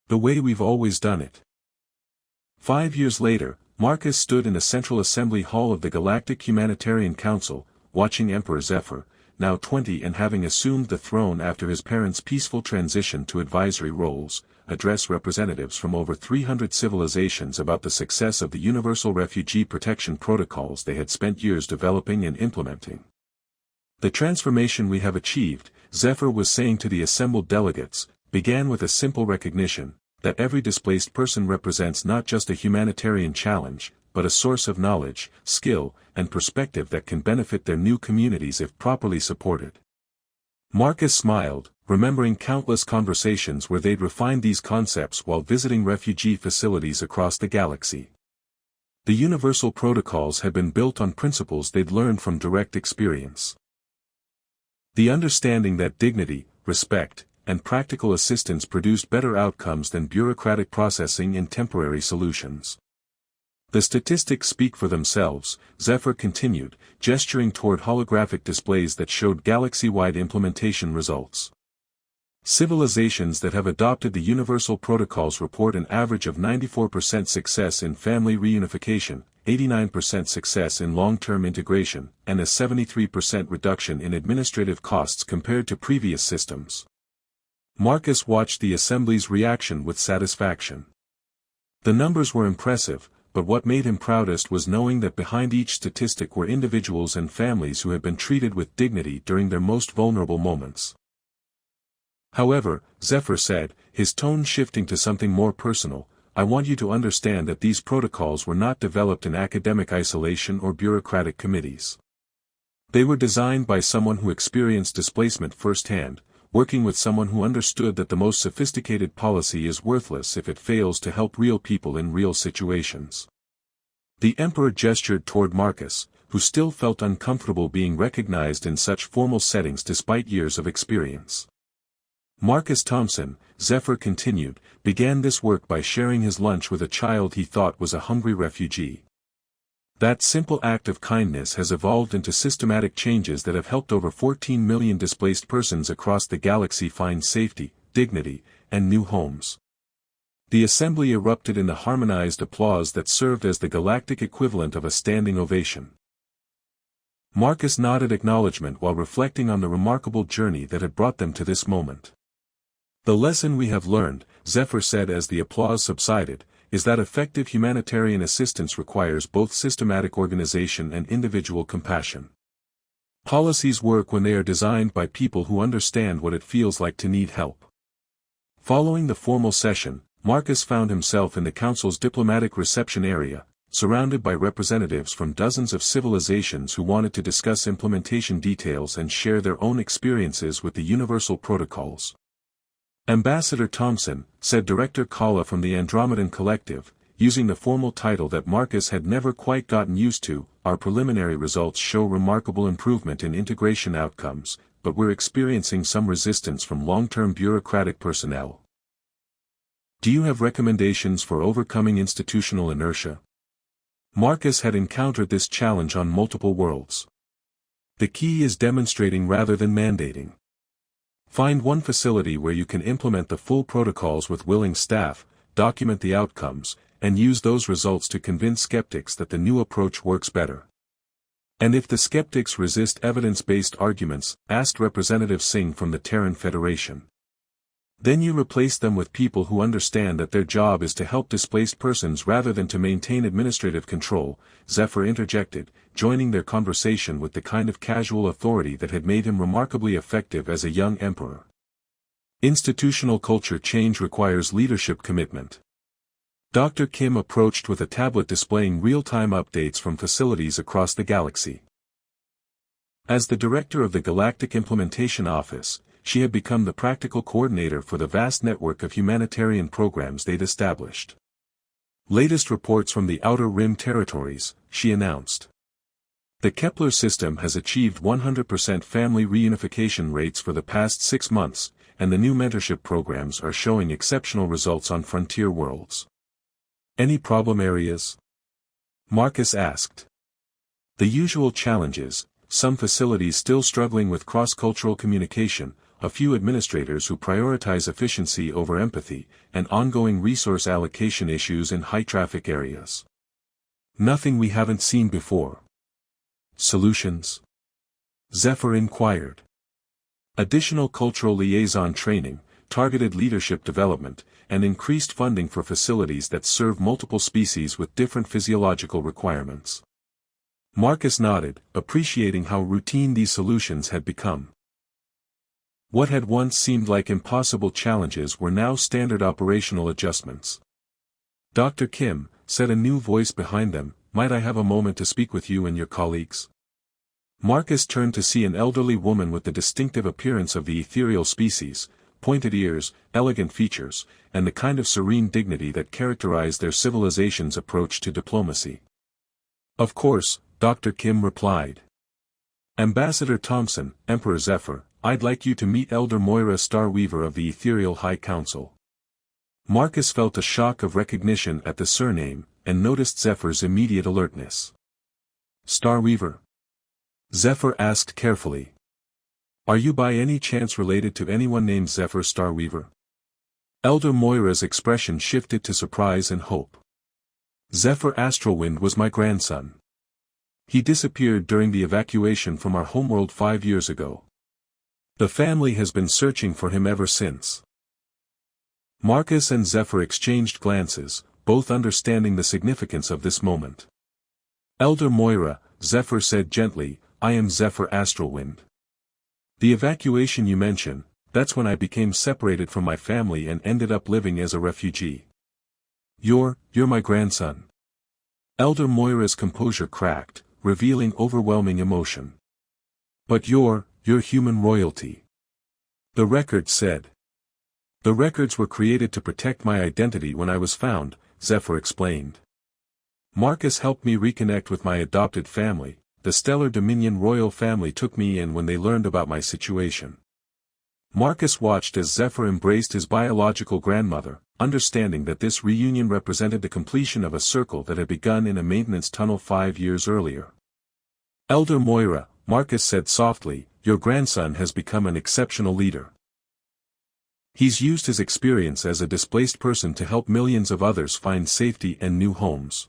The way we've always done it. 5 years later, Marcus stood in the central assembly hall of the Galactic Humanitarian Council, watching Emperor Zephyr, now 20 and having assumed the throne after his parents' peaceful transition to advisory roles, address representatives from over 300 civilizations about the success of the Universal Refugee Protection Protocols they had spent years developing and implementing. The transformation we have achieved, Zephyr was saying to the assembled delegates, began with a simple recognition that every displaced person represents not just a humanitarian challenge, but a source of knowledge, skill, and perspective that can benefit their new communities if properly supported. Marcus smiled, remembering countless conversations where they'd refined these concepts while visiting refugee facilities across the galaxy. The universal protocols had been built on principles they'd learned from direct experience. The understanding that dignity, respect, and practical assistance produced better outcomes than bureaucratic processing and temporary solutions. The statistics speak for themselves, Zephyr continued, gesturing toward holographic displays that showed galaxy-wide implementation results. Civilizations that have adopted the universal protocols report an average of 94% success in family reunification, 89% success in long-term integration, and a 73% reduction in administrative costs compared to previous systems. Marcus watched the assembly's reaction with satisfaction. The numbers were impressive, but what made him proudest was knowing that behind each statistic were individuals and families who had been treated with dignity during their most vulnerable moments. However, Zephyr said, his tone shifting to something more personal, I want you to understand that these protocols were not developed in academic isolation or bureaucratic committees. They were designed by someone who experienced displacement firsthand, working with someone who understood that the most sophisticated policy is worthless if it fails to help real people in real situations. The Emperor gestured toward Marcus, who still felt uncomfortable being recognized in such formal settings despite years of experience. Marcus Thompson, Zephyr continued, began this work by sharing his lunch with a child he thought was a hungry refugee. That simple act of kindness has evolved into systematic changes that have helped over 14 million displaced persons across the galaxy find safety, dignity, and new homes. The assembly erupted in a harmonized applause that served as the galactic equivalent of a standing ovation. Marcus nodded acknowledgement while reflecting on the remarkable journey that had brought them to this moment. The lesson we have learned, Zephyr said as the applause subsided, is that effective humanitarian assistance requires both systematic organization and individual compassion. Policies work when they are designed by people who understand what it feels like to need help. Following the formal session, Marcus found himself in the Council's diplomatic reception area, surrounded by representatives from dozens of civilizations who wanted to discuss implementation details and share their own experiences with the universal protocols. Ambassador Thompson, said Director Kala from the Andromedan Collective, using the formal title that Marcus had never quite gotten used to, our preliminary results show remarkable improvement in integration outcomes, but we're experiencing some resistance from long-term bureaucratic personnel. Do you have recommendations for overcoming institutional inertia? Marcus had encountered this challenge on multiple worlds. The key is demonstrating rather than mandating. Find one facility where you can implement the full protocols with willing staff, document the outcomes, and use those results to convince skeptics that the new approach works better. And if the skeptics resist evidence-based arguments, asked Representative Singh from the Terran Federation. Then you replace them with people who understand that their job is to help displaced persons rather than to maintain administrative control, Zephyr interjected, joining their conversation with the kind of casual authority that had made him remarkably effective as a young emperor. Institutional culture change requires leadership commitment. Dr. Kim approached with a tablet displaying real-time updates from facilities across the galaxy. As the director of the Galactic Implementation Office, she had become the practical coordinator for the vast network of humanitarian programs they'd established. Latest reports from the Outer Rim territories, she announced. The Kepler system has achieved 100% family reunification rates for the past 6 months, and the new mentorship programs are showing exceptional results on frontier worlds. Any problem areas? Marcus asked. The usual challenges, some facilities still struggling with cross-cultural communication, a few administrators who prioritize efficiency over empathy, and ongoing resource allocation issues in high-traffic areas. Nothing we haven't seen before. Solutions? Zephyr inquired. Additional cultural liaison training, targeted leadership development, and increased funding for facilities that serve multiple species with different physiological requirements. Marcus nodded, appreciating how routine these solutions had become. What had once seemed like impossible challenges were now standard operational adjustments. Dr. Kim, said a new voice behind them, might I have a moment to speak with you and your colleagues? Marcus turned to see an elderly woman with the distinctive appearance of the ethereal species, pointed ears, elegant features, and the kind of serene dignity that characterized their civilization's approach to diplomacy. Of course, Dr. Kim replied. Ambassador Thompson, Emperor Zephyr, I'd like you to meet Elder Moira Starweaver of the Ethereal High Council. Marcus felt a shock of recognition at the surname, and noticed Zephyr's immediate alertness. Starweaver? Zephyr asked carefully. Are you by any chance related to anyone named Zephyr Starweaver? Elder Moira's expression shifted to surprise and hope. Zephyr Astralwind was my grandson. He disappeared during the evacuation from our homeworld 5 years ago. The family has been searching for him ever since. Marcus and Zephyr exchanged glances, both understanding the significance of this moment. Elder Moira, Zephyr said gently, I am Zephyr Astralwind. The evacuation you mention, that's when I became separated from my family and ended up living as a refugee. You're my grandson. Elder Moira's composure cracked, revealing overwhelming emotion. But you're human royalty. The record said. The records were created to protect my identity when I was found, Zephyr explained. Marcus helped me reconnect with my adopted family. The Stellar Dominion royal family took me in when they learned about my situation. Marcus watched as Zephyr embraced his biological grandmother, understanding that this reunion represented the completion of a circle that had begun in a maintenance tunnel 5 years earlier. Elder Moira, Marcus said softly, your grandson has become an exceptional leader. He's used his experience as a displaced person to help millions of others find safety and new homes.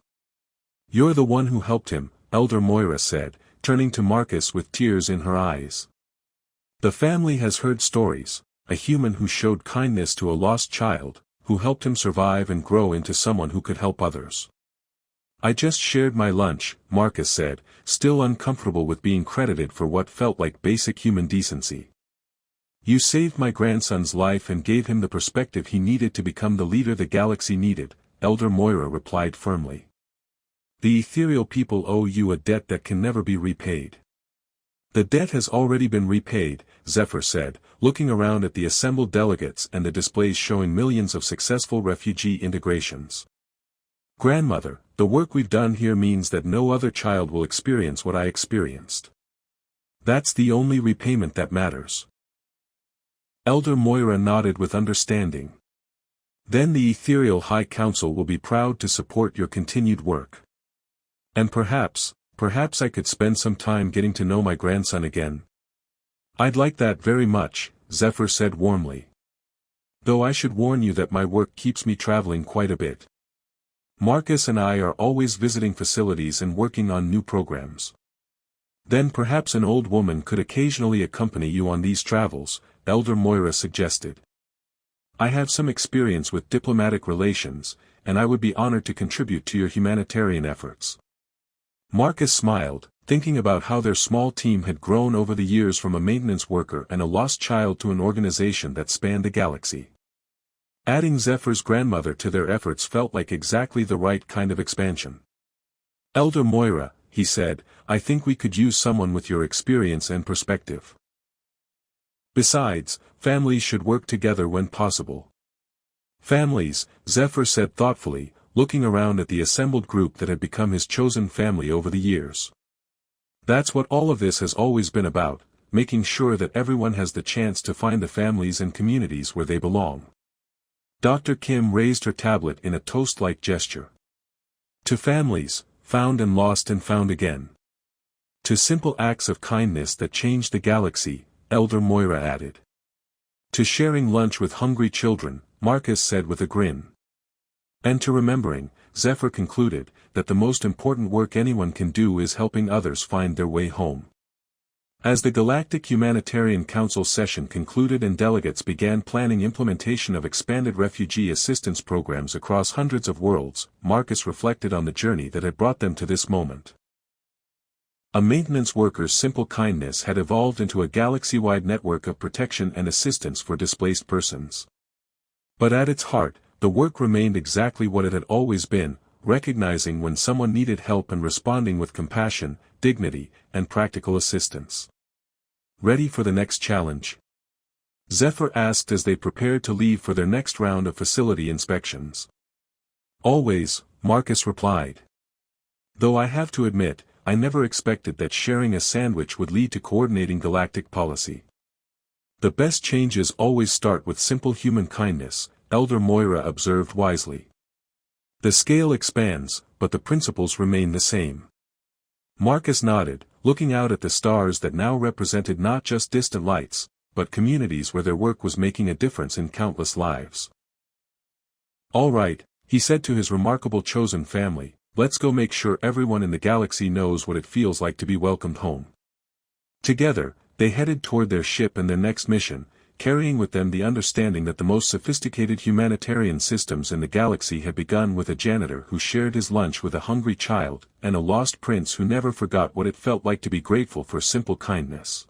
You're the one who helped him, Elder Moira said, turning to Marcus with tears in her eyes. The family has heard stories, a human who showed kindness to a lost child, who helped him survive and grow into someone who could help others. I just shared my lunch, Marcus said, still uncomfortable with being credited for what felt like basic human decency. You saved my grandson's life and gave him the perspective he needed to become the leader the galaxy needed, Elder Moira replied firmly. The ethereal people owe you a debt that can never be repaid. The debt has already been repaid, Zephyr said, looking around at the assembled delegates and the displays showing millions of successful refugee integrations. Grandmother, the work we've done here means that no other child will experience what I experienced. That's the only repayment that matters. Elder Moira nodded with understanding. Then the Ethereal High Council will be proud to support your continued work. And perhaps I could spend some time getting to know my grandson again. I'd like that very much, Zephyr said warmly. Though I should warn you that my work keeps me traveling quite a bit. Marcus and I are always visiting facilities and working on new programs. Then perhaps an old woman could occasionally accompany you on these travels, Elder Moira suggested. I have some experience with diplomatic relations, and I would be honored to contribute to your humanitarian efforts. Marcus smiled, thinking about how their small team had grown over the years from a maintenance worker and a lost child to an organization that spanned the galaxy. Adding Zephyr's grandmother to their efforts felt like exactly the right kind of expansion. Elder Moira, he said, I think we could use someone with your experience and perspective. Besides, families should work together when possible. Families, Zephyr said thoughtfully, looking around at the assembled group that had become his chosen family over the years. That's what all of this has always been about, making sure that everyone has the chance to find the families and communities where they belong. Dr. Kim raised her tablet in a toast-like gesture. To families, found and lost and found again. To simple acts of kindness that change the galaxy, Elder Moira added. To sharing lunch with hungry children, Marcus said with a grin. And to remembering, Zephyr concluded, that the most important work anyone can do is helping others find their way home. As the Galactic Humanitarian Council session concluded and delegates began planning implementation of expanded refugee assistance programs across hundreds of worlds, Marcus reflected on the journey that had brought them to this moment. A maintenance worker's simple kindness had evolved into a galaxy-wide network of protection and assistance for displaced persons. But at its heart, the work remained exactly what it had always been, recognizing when someone needed help and responding with compassion, dignity, and practical assistance. Ready for the next challenge? Zephyr asked as they prepared to leave for their next round of facility inspections. Always, Marcus replied. Though I have to admit, I never expected that sharing a sandwich would lead to coordinating galactic policy. The best changes always start with simple human kindness, Elder Moira observed wisely. The scale expands, but the principles remain the same. Marcus nodded, looking out at the stars that now represented not just distant lights, but communities where their work was making a difference in countless lives. All right, he said to his remarkable chosen family, let's go make sure everyone in the galaxy knows what it feels like to be welcomed home. Together, they headed toward their ship and their next mission, carrying with them the understanding that the most sophisticated humanitarian systems in the galaxy had begun with a janitor who shared his lunch with a hungry child, and a lost prince who never forgot what it felt like to be grateful for simple kindness.